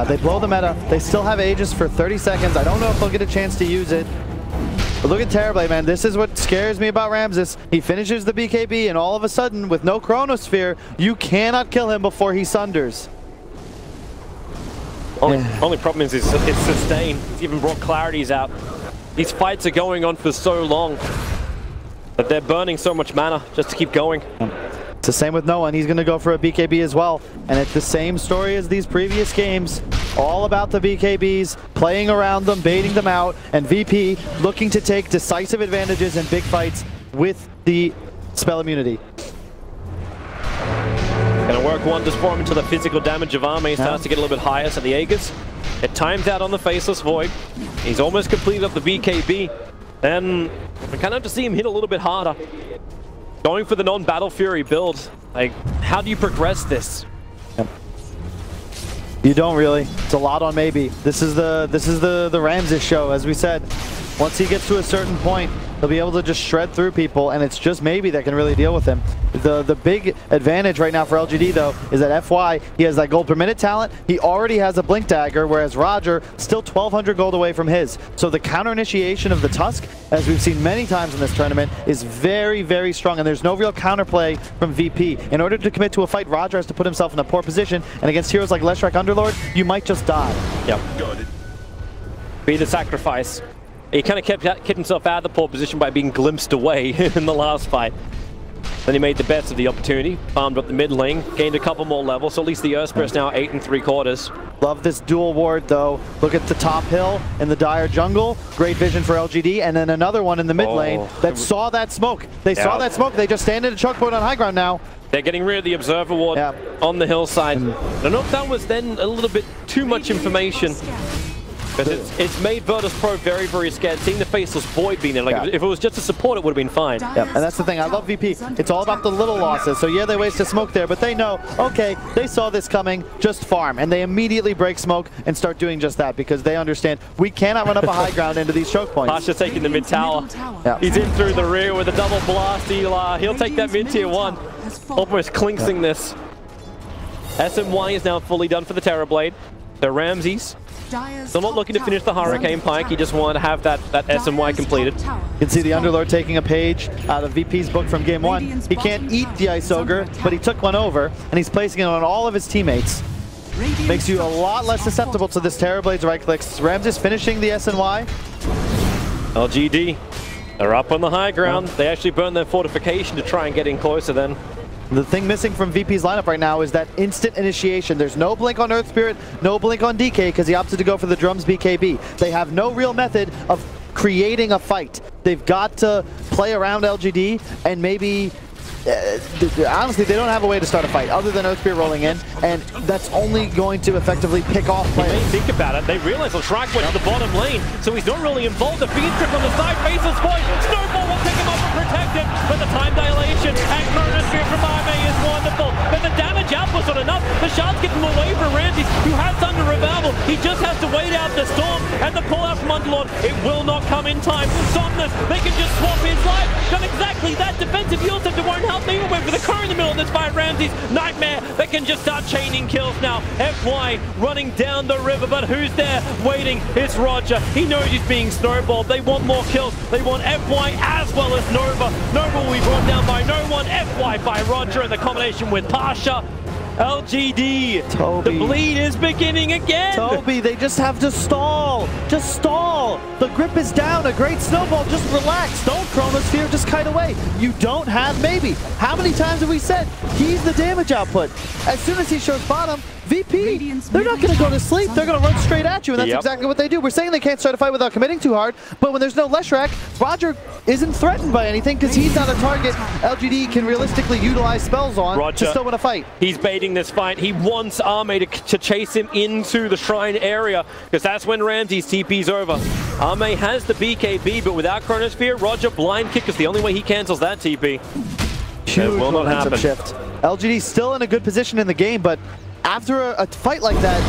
H: They blow the meta. They still have Aegis for 30 seconds. I don't know if they'll get a chance to use it. But look at Terrorblade, man. This is what scares me about Ramses. He finishes the BKB, and all of a sudden, with no Chronosphere, you cannot kill him before he sunders.
G: Only problem is it's sustained. It's even brought clarities out. These fights are going on for so long that they're burning so much mana just to keep going.
H: It's the same with Noah, and he's going to go for a BKB as well. And it's the same story as these previous games. All about the BKBs, playing around them, baiting them out, and VP looking to take decisive advantages in big fights with the spell immunity.
G: Gonna work wonders for him until the physical damage of Ame starts to get a little bit higher, so the Aegis, it times out on the Faceless Void. He's almost completed up the BKB. Then we kind of have to see him hit a little bit harder. Going for the non-Battle Fury build. Like, how do you progress this?
H: You don't really. It's a lot on maybe. This is the Ramses show, as we said. Once he gets to a certain point, he'll be able to just shred through people, and it's just maybe that can really deal with him. The big advantage right now for LGD, though, is that FY, he has that gold per minute talent. He already has a Blink Dagger, whereas Roger, still 1,200 gold away from his. So the counter initiation of the Tusk, as we've seen many times in this tournament, is very, very strong, and there's no real counterplay from VP. In order to commit to a fight, Roger has to put himself in a poor position, and against heroes like Leshrac Underlord, you might just die.
G: Yep. Be the sacrifice. He kind of kept himself out of the poor position by being glimpsed away in the last fight. Then he made the best of the opportunity, farmed up the mid lane, gained a couple more levels, so at least the Earthspirit is now 8 3/4.
H: Love this dual ward, though. Look at the top hill in the Dire jungle. Great vision for LGD, and then another one in the mid lane that saw that smoke. They saw that smoke. They just stand in a choke point on high ground now.
G: They're getting rid of the Observer ward on the hillside. I don't know if that was then a little bit too much information. Because it's made Virtus.pro very, very scared. Seeing the Faceless Void being there, like if it was just a support, it would have been fine.
H: Yep, and that's the thing. I love VP. It's all about the little losses. So yeah, they wasted smoke there, but they know, okay, they saw this coming, just farm. And they immediately break smoke and start doing just that because they understand we cannot run up a high ground into these choke points.
G: Pasha taking the mid tower. He's in through the rear with a double blast. He'll take that mid tier 1. Almost clinksing this. SMY is now fully done for the Terrorblade. The Ramses. Still not looking to finish the Hurricane Pike, he just wanted to have that SMY completed.
H: You can see the Underlord taking a page out of VP's book from game 1. He can't eat the Ice Ogre, but he took one over, and he's placing it on all of his teammates. Makes you a lot less susceptible to this Terrorblade's right clicks. Ramses finishing the SNY.
G: LGD, they're up on the high ground. They actually burned their fortification to try and get in closer then.
H: The thing missing from VP's lineup right now is that instant initiation. There's no blink on Earth Spirit, no blink on DK because he opted to go for the drums BKB. They have no real method of creating a fight. They've got to play around LGD and maybe honestly, they don't have a way to start a fight other than Earthspear rolling in, and that's only going to effectively pick off players.
G: When they think about it, they realize Leshrac went to the bottom lane, so he's not really involved. The Fiend Trip on the side, Faceless Void, Snowball will pick him up and protect him, but the time dilation and Chronosphere from Ame is wonderful, but the damage output's not enough. The shards get him away from Ramses, who has Thunder Revival. He just has to wait out the storm, and the pull out from Underlord, it will not come in time. Somnus, they can just swap his life, done exactly that. Defensive heal center won't help. They went for the car in the middle of this fight. Ramses, Nightmare, they can just start chaining kills now. FY running down the river, but who's there waiting? It's Roger. He knows he's being snowballed. They want more kills. They want FY as well as Nova. Nova will be brought down by no one. FY by Roger in the combination with Pasha. LGD,
H: Toby.
G: The bleed is beginning again.
H: Toby, they just have to stall. Just stall. The grip is down. A great snowball. Just relax. Don't Chronosphere. Just kite away. You don't have maybe. How many times have we said he's the damage output? As soon as he shows bottom, VP, they're not going to go to sleep. They're going to run straight at you, and that's exactly what they do. We're saying they can't start a fight without committing too hard, but when there's no Leshrac, Roger isn't threatened by anything because he's not a target LGD can realistically utilize spells on to still win a fight.
G: He's baiting this fight. He wants Ame to chase him into the shrine area because that's when Ramses TP's over. Ame has the BKB, but without Chronosphere, Roger blind kick is the only way he cancels that TP.
H: Huge
G: will not happen.
H: Shift. LGD still in a good position in the game, but after a fight like that,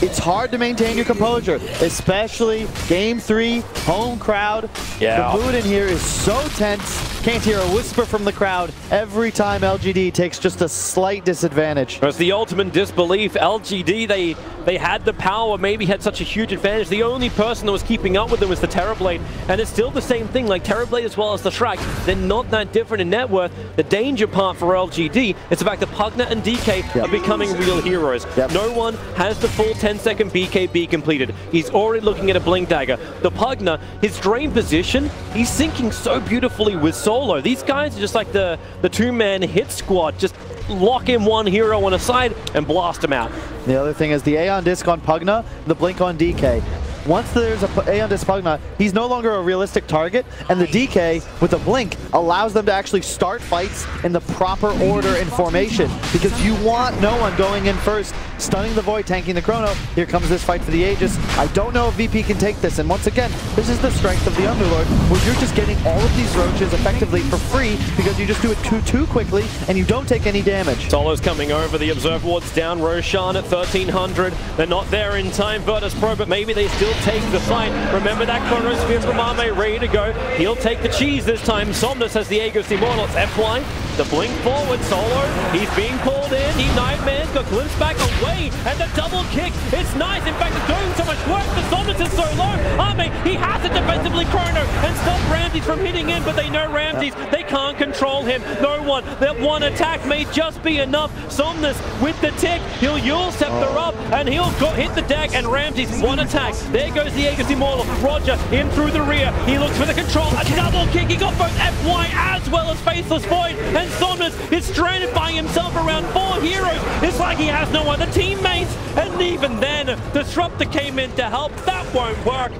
H: it's hard to maintain your composure, especially Game 3, home crowd. The mood in here is so tense. can't hear a whisper from the crowd every time LGD takes just a slight disadvantage.
G: It was the ultimate disbelief. LGD, they had the power, maybe had such a huge advantage. The only person that was keeping up with them was the Terrorblade, and it's still the same thing, like Terrorblade as well as the Shrek. They're not that different in net worth. The danger part for LGD is the fact that Pugna and DK are becoming real heroes. No one has the full 10-second BKB completed. He's already looking at a Blink Dagger. The Pugna, his drain position, he's syncing so beautifully with Solo. These guys are just like the two-man hit squad, just lock in one hero on a side and blast him out.
H: The other thing is the Aeon Disc on Pugna, the Blink on DK. Once there's a Aeon Disc Pugna, he's no longer a realistic target, and the DK with a Blink allows them to actually start fights in the proper order and formation, because you want no one going in first, stunning the Void, tanking the Chrono. Here comes this fight for the Aegis. I don't know if VP can take this, and once again, this is the strength of the Underlord, where you're just getting all of these roaches effectively for free, because you just do it too quickly, and you don't take any damage.
G: Solo's coming over, the Observe Ward's down, Roshan at 1300. They're not there in time, Virtus.pro, but maybe they still take the fight. Remember that Chronosphere from Ame ready to go. He'll take the cheese this time. Somnus has the Aegis Immortal. It's FY. The blink forward, Solo. He's being pulled in. He Nightmares, got glimpsed back away. And the double kick. It's nice. In fact, it's doing so much work. The Somnus is so low. Ame, he has it defensively, Chrono, and stop Ramses from hitting in, but they know Ramses. They can't control him. No one. That one attack may just be enough. Somnus with the tick. He'll Yule Scepter up, and he'll go hit the deck, and Ramses one attack. There goes the Aegis Immortal. Roger in through the rear. He looks for the control. A double kick. He got both FY as well as Faceless Void. And Somnus is stranded by himself around 4 heroes. It's like he has no other teammates. And even then, Disruptor came in to help. That won't work.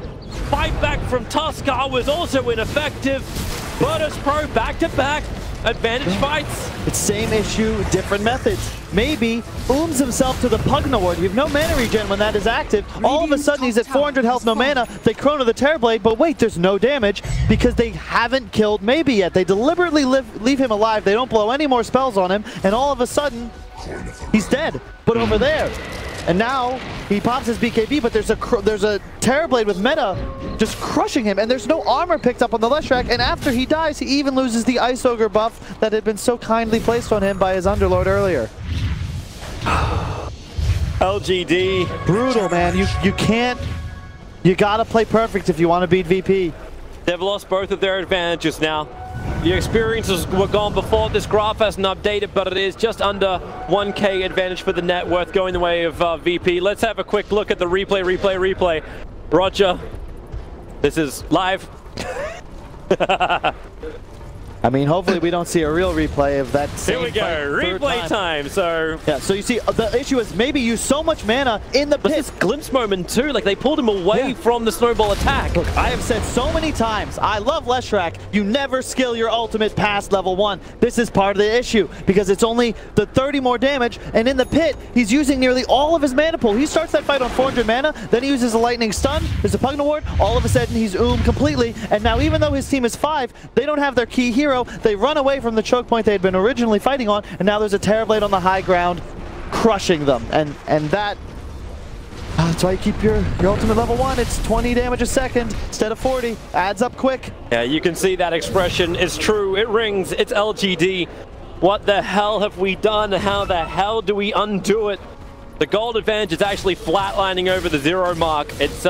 G: Fight back from Tuskar was also ineffective. Virtus.pro back-to-back. Advantage fights.
H: It's same issue, different methods. Maybe ooms himself to the Pugna Ward. You have no mana regen when that is active. All of a sudden he's at 400 health, no mana. They Chrono the Terrorblade, but wait, there's no damage because they haven't killed Maybe yet. They deliberately leave him alive. They don't blow any more spells on him, and all of a sudden he's dead. But over there, and now he pops his BKB, but there's a Terrorblade with meta just crushing him, and there's no armor picked up on the Leshrac, and after he dies, he even loses the Ice Ogre buff that had been so kindly placed on him by his Underlord earlier.
G: LGD.
H: Brutal, man. You can't, you gotta play perfect if you want to beat VP.
G: They've lost both of their advantages now. The experiences were gone before. This graph hasn't updated, but it is just under 1K advantage for the net worth going the way of VP. Let's have a quick look at the replay. Roger, this is live.
H: I mean, hopefully we don't see a real replay of that same
G: Here we go, replay time. So
H: yeah, so you see, the issue is Maybe used so much mana in the pit.
G: This glimpse moment too, like they pulled him away from the snowball attack.
H: Look, I have said so many times, I love Leshrac, you never skill your ultimate past level 1. This is part of the issue, because it's only the 30 more damage, and in the pit, he's using nearly all of his mana pool. He starts that fight on 400 mana, then he uses a lightning stun, there's a Pugna Ward, all of a sudden he's completely, and now even though his team is 5, they don't have their key hero. They run away from the choke point they had been originally fighting on, and now there's a Terrorblade on the high ground crushing them. And that's why you keep your ultimate level 1. It's 20 damage a second instead of 40. Adds up quick.
G: Yeah, you can see that expression. It's true. It rings. It's LGD. What the hell have we done? How the hell do we undo it? The gold advantage is actually flatlining over the 0 mark. It's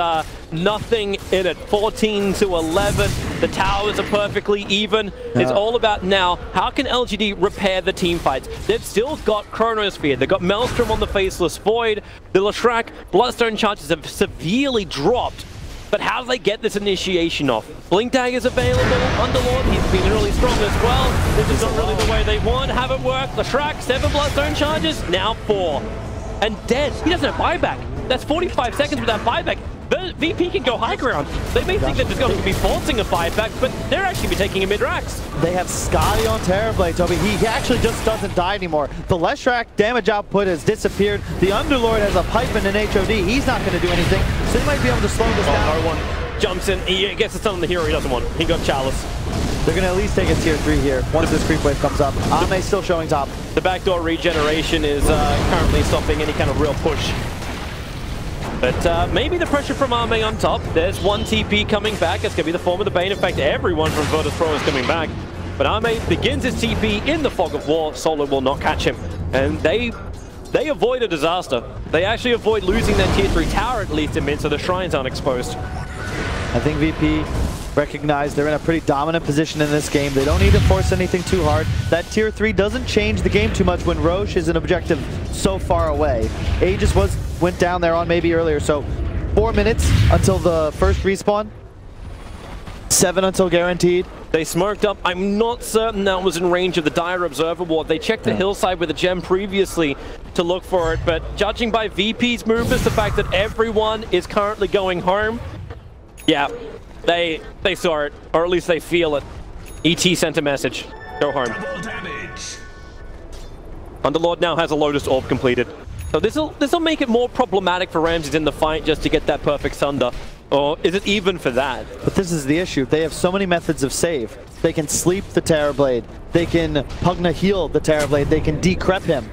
G: nothing in it. 14 to 11. The towers are perfectly even. It's all about now, how can LGD repair the team fights? They've still got Chronosphere. They've got Maelstrom on the Faceless Void. The Leshrac Bloodstone charges have severely dropped. But how do they get this initiation off? Blink Dagger's available. Underlord, he's been really strong as well. This is not really the way they want. Have it work. Leshrac, 7 Bloodstone charges, now 4. And dead. He doesn't have buyback. That's 45 seconds without buyback. The VP can go high ground. They may think they're just going to be forcing a buyback, but they're actually be taking a mid-rax.
H: They have Scotty on Terrorblade, Toby. He actually just doesn't die anymore. The Leshrac damage output has disappeared. The Underlord has a pipe and an HOD. He's not going to do anything, so they might be able to slow this down.
G: No one jumps in. He gets the stun on the hero he doesn't want. He got Chalice.
H: They're going to at least take a tier 3 here once this creep wave comes up. Ame's still showing top.
G: The backdoor regeneration is currently stopping any kind of real push. But maybe the pressure from Ame on top. There's one TP coming back. It's going to be the form of the Bane. In fact, everyone from Virtus.pro is coming back. But Arme begins his TP in the fog of war. Solo will not catch him. And they avoid a disaster. They actually avoid losing their tier 3 tower at least in mid, so the shrines aren't exposed.
H: I think VP recognize they're in a pretty dominant position in this game. They don't need to force anything too hard. That tier 3 doesn't change the game too much when Roche is an objective so far away. Aegis went down there on maybe earlier, so 4 minutes until the first respawn. 7 until guaranteed.
G: They smoked up. I'm not certain that was in range of the Dire Observer ward. They checked the hillside with a gem previously to look for it, but judging by VP's movements, the fact that everyone is currently going home, yeah, they saw it, or at least they feel it. ET sent a message. Go home. Underlord now has a Lotus Orb completed. So this'll make it more problematic for Ramses in the fight just to get that perfect Sunder. Or is it even for that?
H: But this is the issue. They have so many methods of save. They can sleep the Terrorblade. They can Pugna heal the Terrorblade. They can decrep him.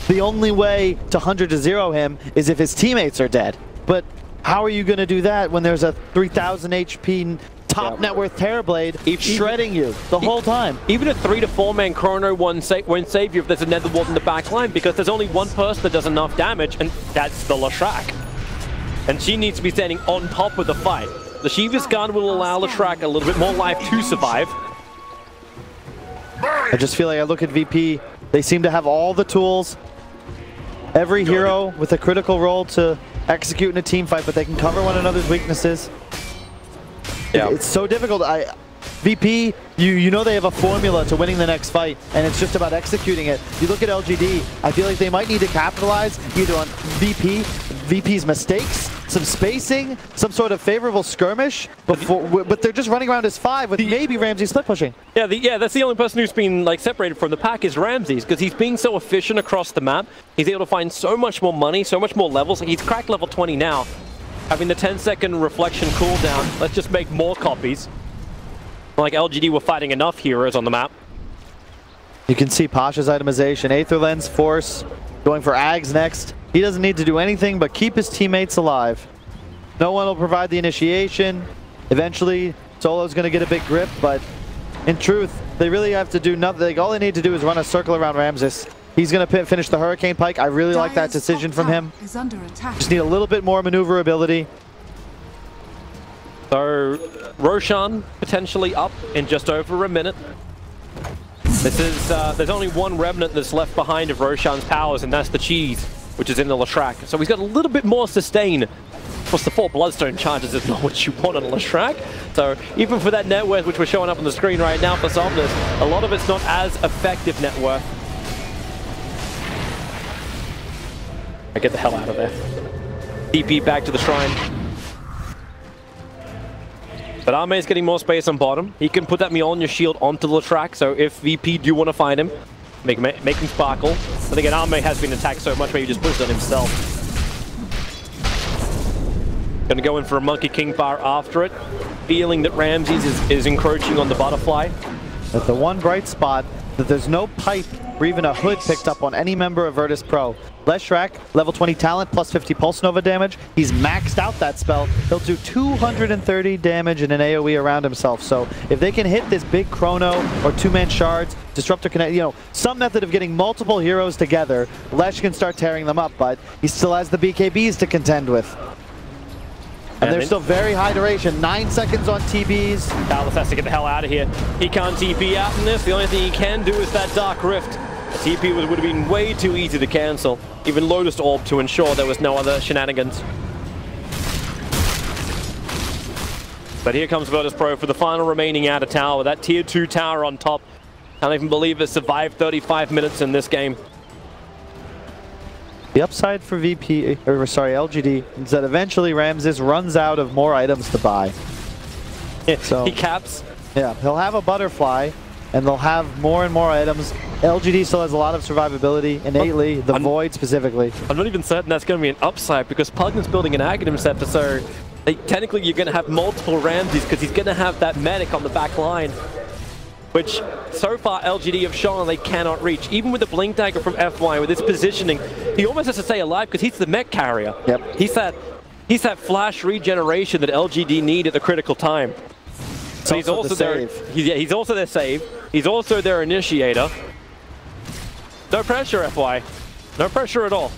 H: The only way to 100 to 0 him is if his teammates are dead. But how are you going to do that when there's a 3000 HP top net worth Terrorblade shredding you the whole time?
G: Even a 3 to 4 man Chrono won't save you if there's a Nether Ward in the back line, because there's only one person that does enough damage, and that's the Leshrac. And she needs to be standing on top of the fight. The Shiva's gun will allow Leshrac a little bit more life to survive.
H: I just feel like I look at VP, they seem to have all the tools. Every hero with a critical role to execute in a team fight, but they can cover one another's weaknesses. Yeah. It's so difficult. VP, you know they have a formula to winning the next fight, and it's just about executing it. You look at LGD, I feel like they might need to capitalize either on VP's mistakes, some spacing, some sort of favorable skirmish, but they're just running around as 5 with maybe Ramsey split pushing.
G: Yeah, that's the only person who's been like separated from the pack is Ramses, because he's being so efficient across the map. He's able to find so much more money, so much more levels. He's cracked level 20 now. Having the 10-second reflection cooldown, let's just make more copies. Like LGD were fighting enough heroes on the map.
H: You can see Pasha's itemization. Aether Lens, Force, going for Ags next. He doesn't need to do anything but keep his teammates alive. No one will provide the initiation. Eventually, Solo's going to get a big grip, but in truth, they really have to do nothing. All they need to do is run a circle around Ramses. He's going to finish the Hurricane Pike. I really like that decision from him. Just need a little bit more maneuverability.
G: So, Roshan potentially up in just over a minute. This is, there's only one remnant that's left behind of Roshan's powers, and that's the cheese, which is in the Leshrac. So he's got a little bit more sustain. Of course, the 4 Bloodstone charges is not what you want on a Leshrac. So even for that net worth, which we're showing up on the screen right now for Somnus, a lot of it's not as effective net worth. I get the hell out of there. TP back to the shrine. But Arme is getting more space on bottom. He can put that Mjolnir shield onto the Leshrac, so if VP do want to find him, make him sparkle. But again, Arme has been attacked so much, maybe he just puts it on himself. Gonna go in for a Monkey King Bar after it, feeling that Ramses is encroaching on the butterfly.
H: But the one bright spot, that there's no pipe or even a hood picked up on any member of Virtus.pro. Leshrac, level 20 talent, plus 50 Pulse Nova damage. He's maxed out that spell. He'll do 230 damage in an AoE around himself. So if they can hit this big Chrono or 2-man shards, Disruptor Connect, some method of getting multiple heroes together, Lesh can start tearing them up, but he still has the BKBs to contend with. And they're still very high duration, 9 seconds on TBs.
G: Dallas has to get the hell out of here. He can't TP out in this. The only thing he can do is that Dark Rift. The TP would have been way too easy to cancel. Even Lotus Orb to ensure there was no other shenanigans. But here comes Virtus.pro for the final remaining outer tower. That tier 2 tower on top. Can't even believe it survived 35 minutes in this game.
H: The upside for LGD is that eventually Ramses runs out of more items to buy.
G: Yeah,
H: so
G: he caps.
H: Yeah, he'll have a butterfly, and they'll have more and more items. LGD still has a lot of survivability innately, the Void specifically. I'm
G: not even certain that's going to be an upside, because Pugna's building an Aghanim Scepter, so technically you're going to have multiple Ramses, because he's going to have that medic on the back line. Which, so far, LGD have shown they cannot reach. Even with the Blink Dagger from FY, with his positioning, he almost has to stay alive because he's the mech carrier. Yep. He's that flash regeneration that LGD need at the critical time. So he's also their he's also their save. He's also their initiator. No pressure, FY. No pressure at all.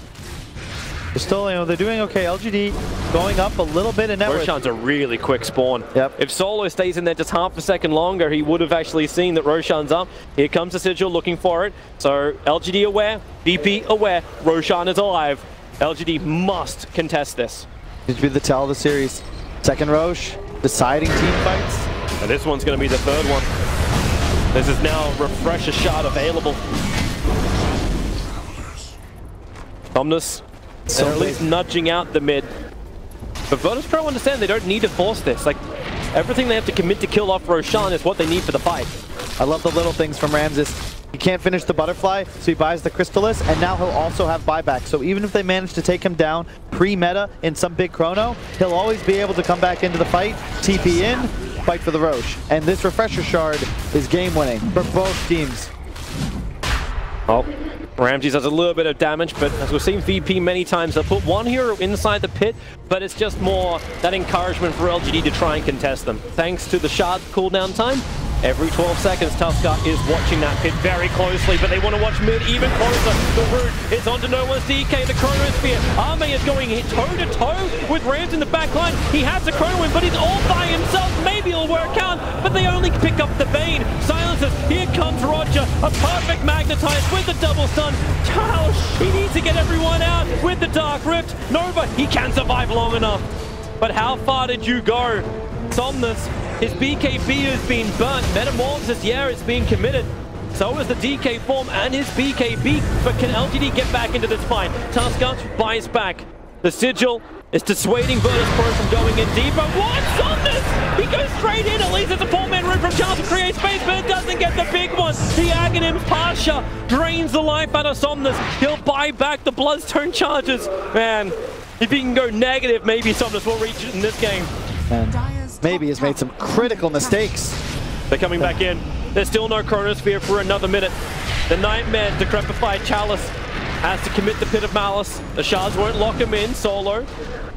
H: They're still, you know, they're doing okay. LGD going up a little bit in network.
G: Roshan's a really quick spawn.
H: Yep.
G: If Solo stays in there just half a second longer, he would have actually seen that Roshan's up. Here comes the Sigil looking for it. So LGD aware, VP aware, Roshan is alive. LGD must contest this.
H: This be the tell of the series. Second Roche, deciding team fights.
G: And this one's going to be the third one. This is now Refresher Shard available. Somnus, they're at least nudging out the mid. But Virtus.pro understand they don't need to force this. Like, everything they have to commit to kill off Roshan is what they need for the fight.
H: I love the little things from Ramses. He can't finish the butterfly, so he buys the Crystallis, and now he'll also have buyback. So even if they manage to take him down pre-meta in some big chrono, he'll always be able to come back into the fight, TP in, fight for the Roche. And this Refresher Shard is game-winning for both teams.
G: Oh, Ramses does a little bit of damage, but as we've seen VP many times, they'll put one hero inside the pit, but it's just more that encouragement for LGD to try and contest them. Thanks to the shard cooldown time, every 12 seconds, Tusker is watching that pit very closely, but they want to watch mid even closer. The root is onto no one's DK, the Chronosphere. Arme is going toe-to-toe with Rams in the back line. He has the Chrono win, but he's all by himself. Maybe it'll work out, but they only pick up the Bane. Silences, here comes Roger, a perfect Magnetize with the double stun. Charles, he needs to get everyone out with the Dark Rift. Nova, he can survive long enough. But how far did you go? Somnus, his BKB has been burnt. Metamorphosis, yeah, it's being committed. So is the DK form and his BKB. But can LGD get back into this fight? Tusker buys back. The Sigil is dissuading Virtus.pro from going in deeper. What? Somnus! He goes straight in. At least it's a 4-man route from Charles to create space, but it doesn't get the big one. The Aghanim's Pasha drains the life out of Somnus. He'll buy back the Bloodstone charges. Man, if he can go negative, maybe Somnus will reach it in this game.
H: And maybe has made some critical mistakes.
G: They're coming back in. There's still no Chronosphere for another minute. The Nightmare, decrepified Chalice, has to commit the Pit of Malice. The shards won't lock him in. Solo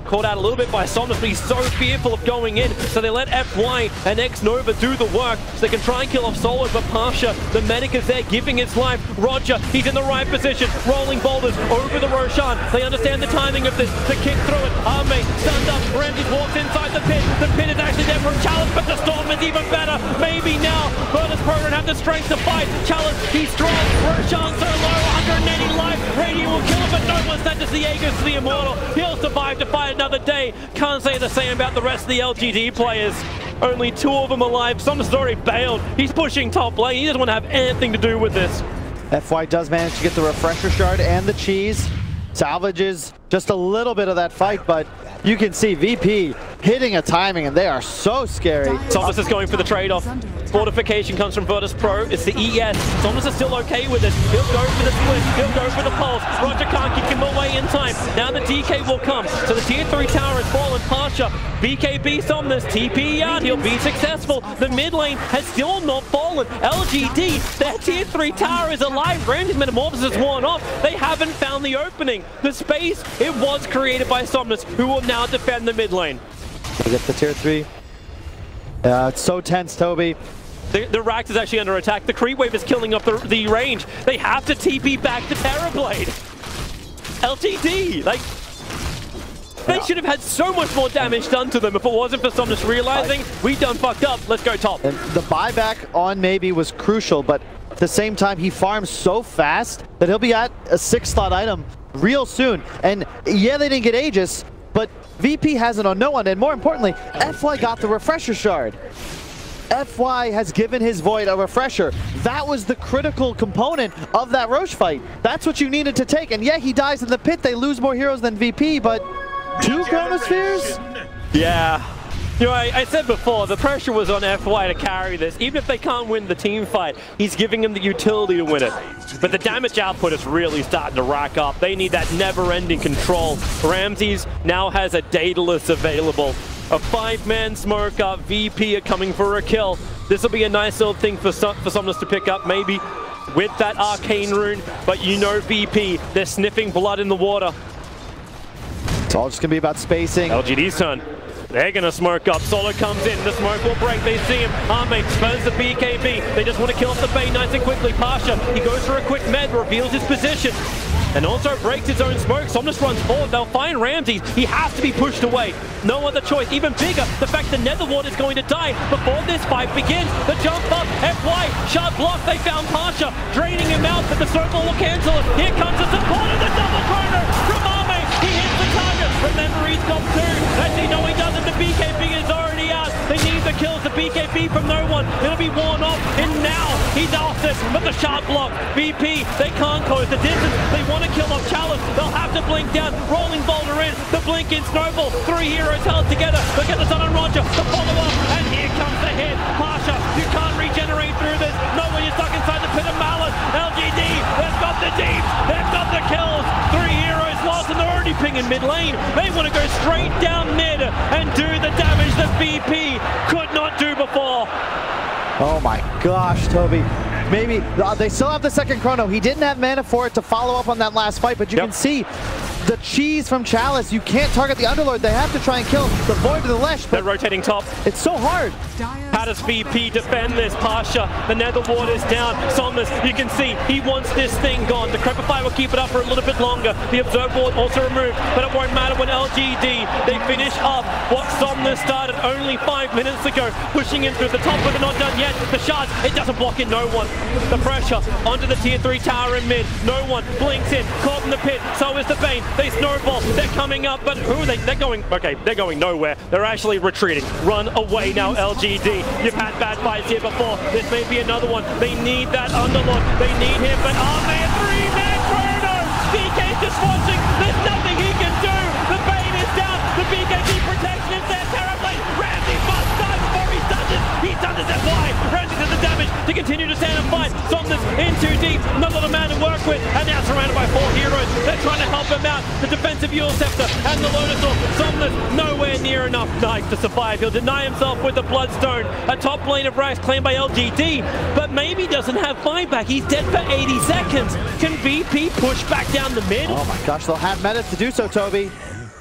G: caught out a little bit by Somnus, but he's so fearful of going in, so they let FY and X-Nova do the work, so they can try and kill off Solo, but Pasha, the medic, is there giving his life. Roger, he's in the right position, rolling boulders over the Roshan. They understand the timing of this, to kick through it. Arme, stunned up, Ramses walks inside the pit is actually there from Chalice, but the Storm is even better. Maybe now, Virtus.pro don't have the strength to fight. Chalice, he's strong, Roshan so low, 180 life, Radiant will kill him, but no one snatches the Aegis to the Immortal. He'll survive to fight another day. Can't say the same about the rest of the LGD players. Only 2 of them alive. Somnus has already bailed. He's pushing top lane. He doesn't want to have anything to do with this.
H: FY does manage to get the Refresher Shard and the cheese. Salvages just a little bit of that fight, but you can see VP hitting a timing, and they are so scary.
G: Somnus is going for the trade-off. Fortification comes from Virtus.pro. It's the ES. Somnus is still okay with it. He'll go for the split. He'll go for the pulse. Roger can't kick him away in time. Now the DK will come. So the tier 3 tower has fallen. Pasha, BKB Somnus, TP out. He'll be successful. The mid lane has still not fallen. LGD, their tier 3 tower is alive. Randy's Metamorphosis is worn off. They haven't found the opening. The space, it was created by Somnus, who will now defend the mid lane.
H: They get the tier 3. It's so tense, Toby.
G: The Rax is actually under attack. The creep wave is killing up the range. They have to TP back to Terrorblade. LGD, like, they should have had so much more damage done to them if it wasn't for Somnus realizing we done fucked up. Let's go top.
H: And the buyback on maybe was crucial, but at the same time, he farms so fast that he'll be at a 6-slot item real soon. And yeah, they didn't get Aegis, but VP has it on no one, and more importantly, FY got the Refresher Shard. FY has given his Void a refresher. That was the critical component of that Roche fight. That's what you needed to take, and yeah, he dies in the pit. They lose more heroes than VP, but 2 Chronospheres?
G: Yeah. You know, I said before, the pressure was on FY to carry this. Even if they can't win the team fight, he's giving them the utility to win it. But the damage output is really starting to rack up. They need that never-ending control. Ramses now has a Daedalus available. A 5-man smoke up. VP are coming for a kill. This will be a nice little thing for Somnus to pick up, maybe with that Arcane Rune. But you know VP, they're sniffing blood in the water.
H: It's all just going to be about spacing.
G: LGD's turn. They're gonna smoke up. Solo comes in. The smoke will break. They see him. Arme burns the BKB. They just want to kill off the Bane nice and quickly. Pasha, he goes for a quick med, reveals his position. And also breaks his own smoke. Somnus runs forward. They'll find Ramses. He has to be pushed away. No other choice. Even bigger, the fact the Netherward is going to die before this fight begins. The jump up, FY, sharp block. They found Pasha, draining him out, but the snowball will cancel it. Here comes the support of the double corner from Arme. He hits the target. Remember, he's got two. As he know he doesn't, the BKB is already out. They need the kills. The BKB from no one. It'll be worn off. And now he's off this, but the sharp block. VP, they can't close the distance. They want to kill off Chalice. They'll have to blink down. Rolling boulder in. The blink in snowball. Three heroes held together. They'll get the Sun and Roger. The follow-up. And here comes the hit. Pasha, you can't regenerate through this. No one, you're stuck inside the pit of Malice. LGD, they've got the deep. They've got the kills. Three heroes lost and they're already pinging mid lane. They want to go straight down mid and do the damage that VP could not do before.
H: Oh my gosh, Toby. Maybe they still have the second chrono. He didn't have mana for it to follow up on that last fight, but you can see the cheese from Chalice. You can't target the Underlord. They have to try and kill the Void to the left.
G: They're rotating top.
H: It's so hard.
G: How does VP defend this? Pasha, the Netherward is down. Somnus, you can see he wants this thing gone. The Crepify will keep it up for a little bit longer. The Observe Ward also removed, but it won't matter when LGD, they finish up what Somnus started only 5 minutes ago, pushing in through the top, but they're not done yet. The shards, it doesn't block in no one. The pressure onto the tier 3 tower in mid. No one blinks in, caught in the pit. So is the Bane. They snowball. They're coming up, but who are they? They're going, okay, they're going nowhere. They're actually retreating. Run away now, LGD. You've had bad fights here before. This may be another one. They need that Underlord. They need him, but Arme, a 3-man chrono! BK's just watching. There's nothing he can do. The Bane is down. The BKB protection is there terribly. Ramsey must die before he does it. He does it. That's why. Ramsey does the damage to continue to stand and fight. Somnus in too deep. Not a lot of man to work with. And now surrounded by 4 heroes. They're trying to help him out. The defensive Yule Scepter and the Lotus Orb. Somnus nowhere near enough knife to survive. He'll deny himself with the Bloodstone. A top lane of Rax claimed by LGD, but maybe doesn't have buyback. He's dead for 80 seconds. Can VP push back down the mid?
H: Oh my gosh, they'll have meta to do so, Toby.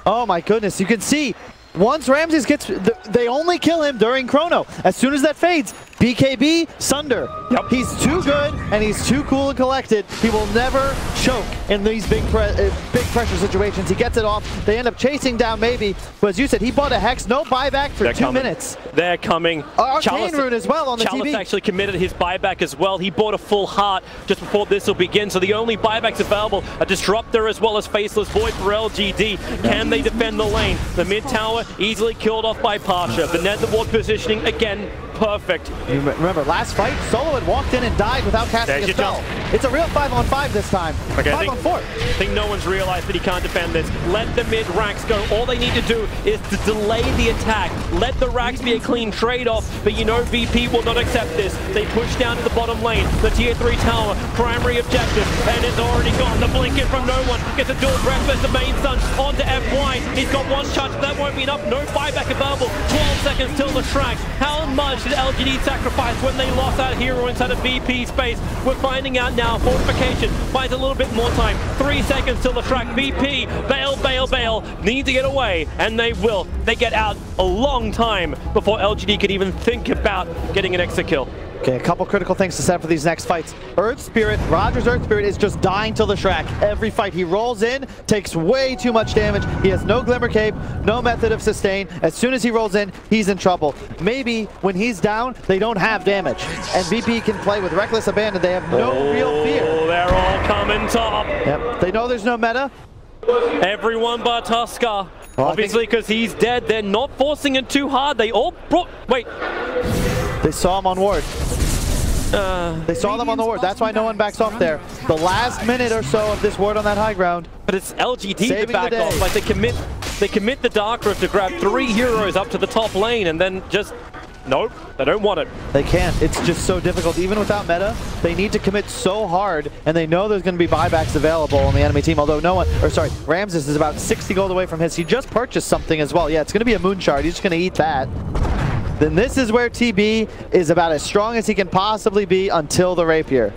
H: Oh my goodness, you can see once Ramses gets, they only kill him during Chrono. As soon as that fades, BKB, Sunder.
G: Yep.
H: He's too good and he's too cool and collected. He will never choke in these big pressure situations. He gets it off. They end up chasing down maybe. But as you said, he bought a Hex, no buyback for 2 minutes.
G: They're coming.
H: Arcane Rune as well on the
G: Chalice
H: TV.
G: actually committed his buyback as well. He bought a full heart just before this will begin. So the only buybacks available, a Disruptor as well as Faceless Void for LGD. Can they defend the lane? The mid tower easily killed off by Pasha. The Netherward positioning again. Perfect.
H: You remember last fight, Solo had walked in and died without casting a spell. It's a real 5-on-5 this time.
G: Okay,
H: 5-on-4.
G: I think no one's realized that he can't defend this. Let the mid racks go. All they need to do is to delay the attack. Let the racks be a clean trade-off, but you know VP will not accept this. They push down to the bottom lane. The tier 3 tower, primary objective, and it's already gone. The blink in from no one. Gets a dual breath as the main sun onto FY. He's got one charge, but that won't be enough. No buyback available. 12 seconds till the tracks. How much did LGD sacrifice when they lost that hero inside of VP space? We're finding out now. Fortification finds a little bit more time. 3 seconds till the track. VP, bail, bail, bail. Need to get away, and they will. They get out a long time before LGD could even think about getting an extra kill.
H: Okay, a couple critical things to set for these next fights. Earth Spirit, Roger's Earth Spirit is just dying till the Shrek. Every fight he rolls in, takes way too much damage. He has no Glimmer Cape, no method of sustain. As soon as he rolls in, he's in trouble. Maybe when he's down, they don't have damage. And VP can play with Reckless Abandon. They have no real fear.
G: They're all coming top.
H: Yep, they know there's no meta.
G: Everyone but Tusker. Obviously, because he's dead, they're not forcing it too hard. They all brought... Wait.
H: They saw him on ward. They saw them on the ward. That's why no one backs off there. The last minute or so of this ward on that high ground.
G: But it's LGD that back off. Like they commit the Dark Rift to grab 3 heroes up to the top lane and then just... Nope, they don't want it.
H: They can't. It's just so difficult. Even without meta, they need to commit so hard, and they know there's going to be buybacks available on the enemy team, although no one, or sorry, Ramses is about 60 gold away from his. He just purchased something as well. Yeah, it's going to be a Moon Shard. He's just going to eat that. Then this is where TB is about as strong as he can possibly be until the Rapier.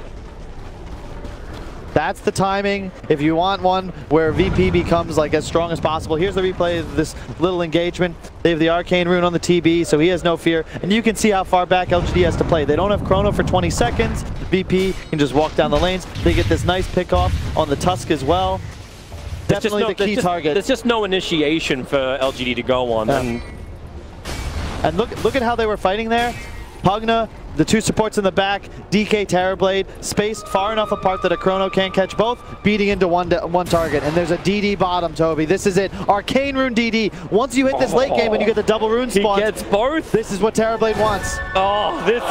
H: That's the timing. If you want one where VP becomes like as strong as possible. Here's the replay of this little engagement. They have the Arcane Rune on the TB, so he has no fear. And you can see how far back LGD has to play. They don't have Chrono for 20 seconds. VP can just walk down the lanes. They get this nice pick off on the Tusk as well. Definitely the key target.
G: There's just no initiation for LGD to go on.
H: Yeah. And look at how they were fighting there. Pugna, the two supports in the back, DK Terrorblade, spaced far enough apart that a Chrono can't catch both, beating into one target. And there's a DD bottom, Toby. This is it. Arcane Rune DD. Once you hit this late game and you get the double rune spawn,
G: he gets both.
H: This is what Terrorblade wants.
G: Oh, this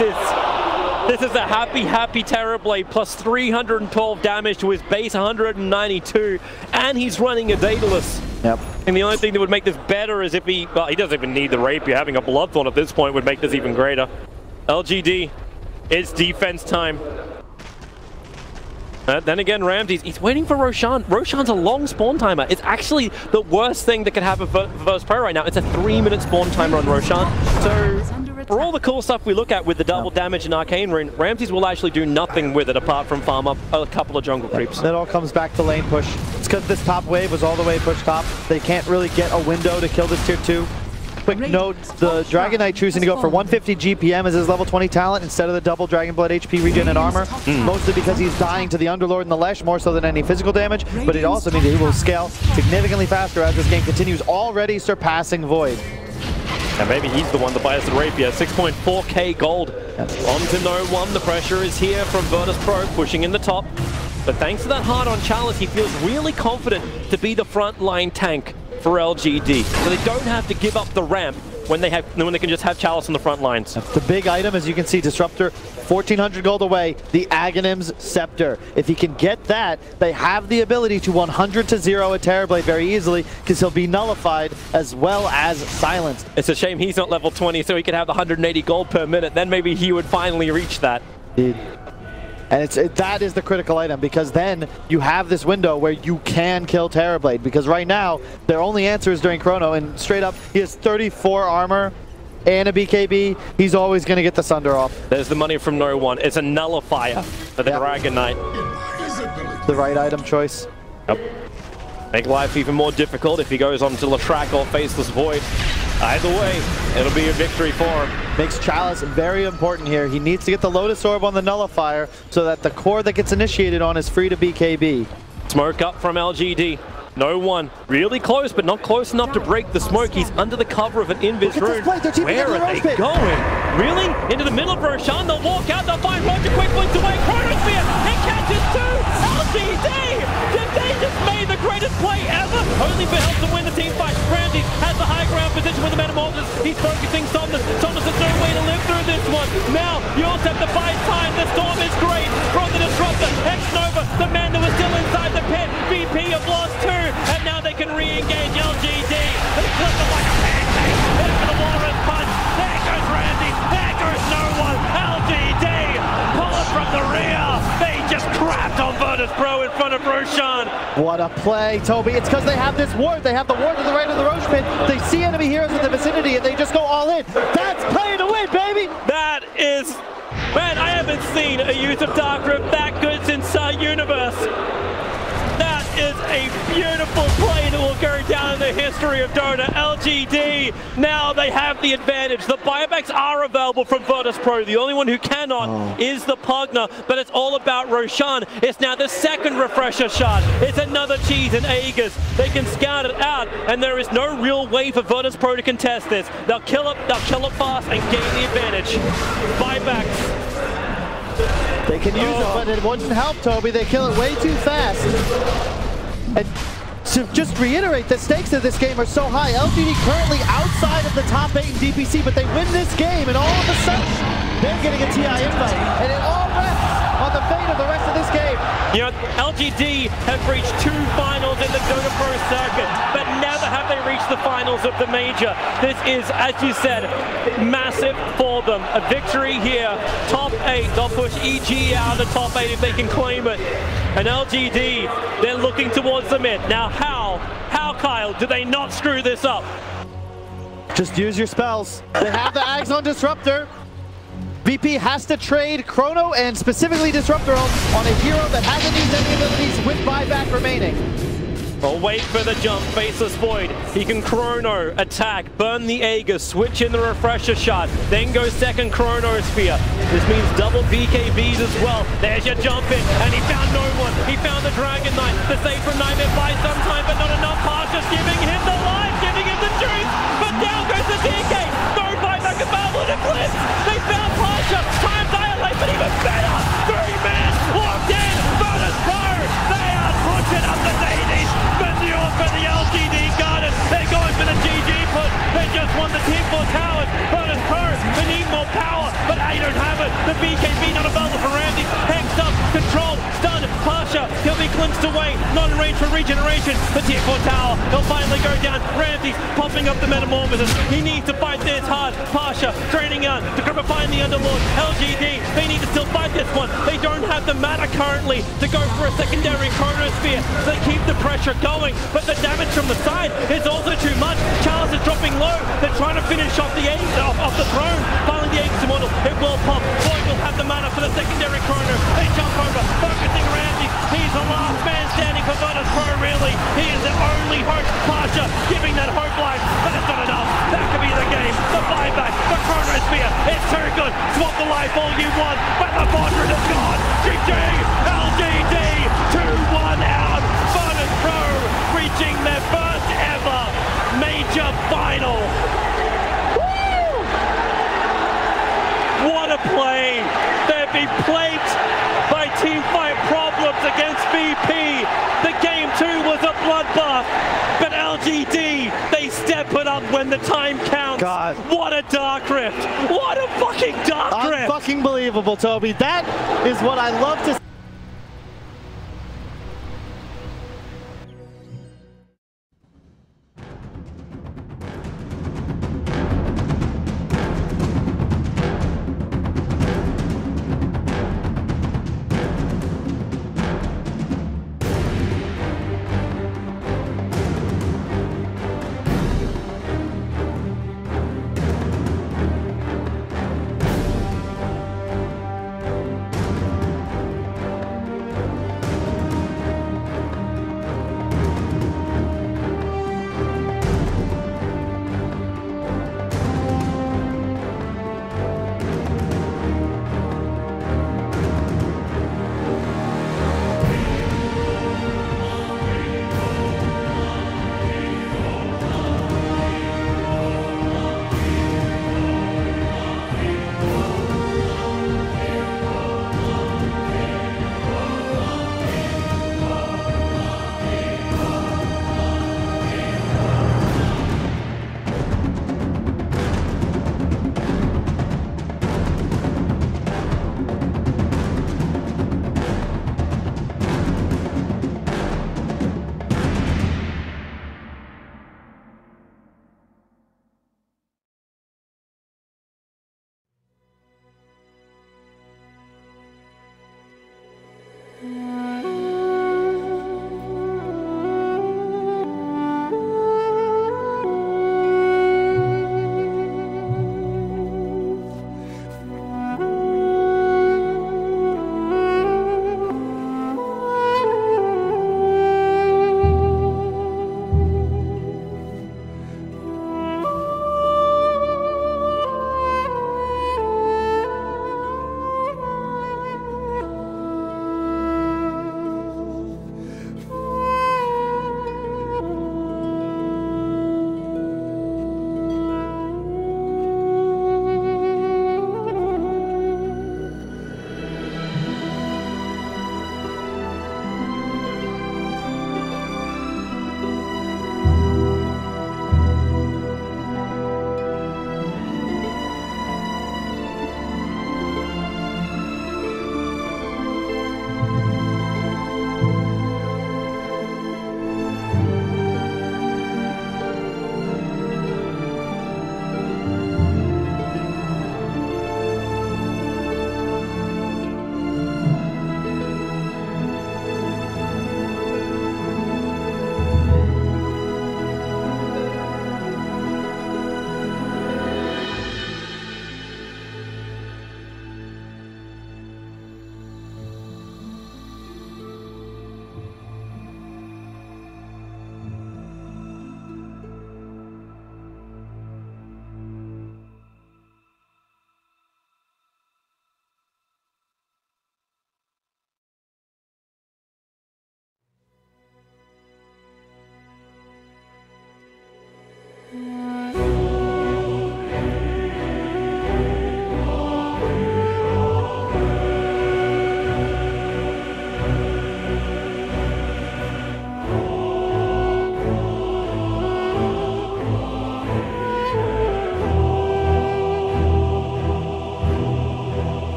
G: is a happy Terrorblade, plus 312 damage to his base 192, and he's running a Daedalus.
H: Yep.
G: And the only thing that would make this better is if he doesn't even need the Rapier. Having a Bloodthorn at this point would make this even greater. LGD, it's defense time. Then again, Ramses, he's waiting for Roshan. Roshan's a long spawn timer. It's actually the worst thing that could happen for Virtus.pro right now. It's a 3-minute spawn timer on Roshan. So for all the cool stuff we look at with the double damage and Arcane Rune, Ramses will actually do nothing with it apart from farm up a couple of jungle creeps.
H: That all comes back to lane push. It's because this top wave was all the way pushed top. They can't really get a window to kill this tier 2. Quick note, the Dragon Knight choosing to go for 150 GPM as his level 20 talent instead of the double Dragon Blood HP regen and armor. Mostly because he's dying to the Underlord and the Lesh more so than any physical damage, but it also means that he will scale significantly faster as this game continues, already surpassing Void.
G: And maybe he's the one that buys the Rapier. 6.4k gold. On to no one. The pressure is here from Virtus.pro pushing in the top. But thanks to that hard-on challenge, he feels really confident to be the front-line tank for LGD. So they don't have to give up the ramp when they can just have Chalice on the front lines.
H: The big item, as you can see, Disruptor, 1,400 gold away, the Aghanim's Scepter. If he can get that, they have the ability to 100 to 0 a Terrorblade very easily, because he'll be nullified as well as silenced.
G: It's a shame he's not level 20, so he could have the 180 gold per minute. Then maybe he would finally reach that.
H: Indeed. And that is the critical item, because then you have this window where you can kill Terrorblade, because right now their only answer is during Chrono, and straight up he has 34 armor and a BKB. He's always going to get the Sunder off.
G: There's the money from no one. It's a nullifier for the Dragon Knight.
H: The right item choice.
G: Yep. Make life even more difficult if he goes on to Latrak or Faceless Void. Either way, it'll be a victory for him.
H: Makes Chalice very important here. He needs to get the Lotus Orb on the Nullifier so that the core that gets initiated on is free to BKB.
G: Smoke up from LGD. No one. Really close, but not close enough to break the smoke. He's under the cover of an Invis rune. Where are they going? Really? Into the middle of Roshan. They'll walk out. They'll find Roger quick blinks away. Chronosphere. He catches two. LGD. Did they just made the greatest play ever? Only for help to win the team fight. Ramsey has the high ground position with the Metamorphosis. He's focusing Somnus. Somnus has no way to live through this one. Now, you also have to buy time. The storm is great. From the Disruptor. X-Nova, the man that was still inside the pit. VP have lost two. And now they can re-engage LGD. They flip them like a pancake. Head for the Walrus punch. There goes Randy. There goes no one. LGD. Pull it from the rear. They just crapped on Virtus.pro in front of Roshan.
H: What a play, Toby. It's because they have this ward. They have the ward to the right of the Roche pit. They see enemy heroes in the vicinity and they just go all in. That's play to win, baby.
G: That is... Man, I haven't seen a use of Dark Rift that good since Universe. That is a beautiful play that will go down in the history of Dota. LGD, now they have the advantage. The buybacks are available from Virtus.pro. The only one who cannot is the Pugna, but it's all about Roshan. It's now the second refresher shot. It's another cheese and Aegis. They can scout it out, and there is no real way for Virtus.pro to contest this. They'll kill it fast and gain the advantage. Buybacks.
H: They can use it, but it wouldn't help, Toby. They kill it way too fast. And to just reiterate, the stakes of this game are so high. LGD currently outside of the top 8 in DPC, but they win this game, and all of a sudden, they're getting a TI invite. And it all rests on the fate of the rest of this game.
G: You know, LGD have reached 2 finals in the Dota Pro circuit, but never have they reached the finals of the major. This is, as you said, massive for them. A victory here, top 8. They'll push EG out of the top 8 if they can claim it. And LGD, they're looking towards the mid. Now how, Kyle, do they not screw this up?
H: Just use your spells. They have the Ags on Disruptor. VP has to trade Chrono and specifically Disruptor on a hero that hasn't used any abilities with buyback remaining.
G: Well, wait for the jump, faceless void. He can chrono, attack, burn the Aegis, switch in the refresher shot, then go second chronosphere. This means double BKBs as well. There's your jump in, and he found no one. He found the Dragon Knight. The save from Nightmare buys some time, but not enough. Pasha's giving him the life, giving him the juice, but down goes the DK. No buyback available to Cliff. They found Pasha. Time dilate, but even better. 3-man locked in. Virtus.pro. They are pushing up the daisies. Manure for the LGD Garden. They're going for the GG push. They just won the Team 4 towers. Virtus.pro, they need more power, but they don't have it. The BKB not available for Ramsey. Hexed up, controlled, stunned. Pasha, he'll be clinched away. Not in range for regeneration. The Tier 4 tower, he'll finally go down. Ramsey's popping up the Metamorphosis. He needs to fight this hard. Pasha draining out to grab find the Underlord. LGD, they need to still fight this one. They don't have the mana currently to go for a secondary chronosphere, so they keep the pressure going, but the damage from the side is also too much. Charles is dropping low. They're trying to finish off the Aegis, off the throne. Finally the Aegis immortal. It will pop. Void will have the mana for the secondary chrono. They jump over, focusing Ramsey. He's the last man standing for Virtus.pro, really. He is the only hope. Pasha giving that hope life, but it's not enough. That could be the game. The buyback, the chronosphere. It's too good. Swap the life all you want, but the Bondred is gone. GG! LGD 2-1 out. Virtus.pro reaching their first ever major final. Woo! What a play! They've been plagued by team fight problems against VP. The game 2 was a bloodbath, but LGD, they step it up when the time counts.
H: God.
G: What a dark rift! What a fucking dark rift!
H: Unfucking believable, Toby. That is what I love to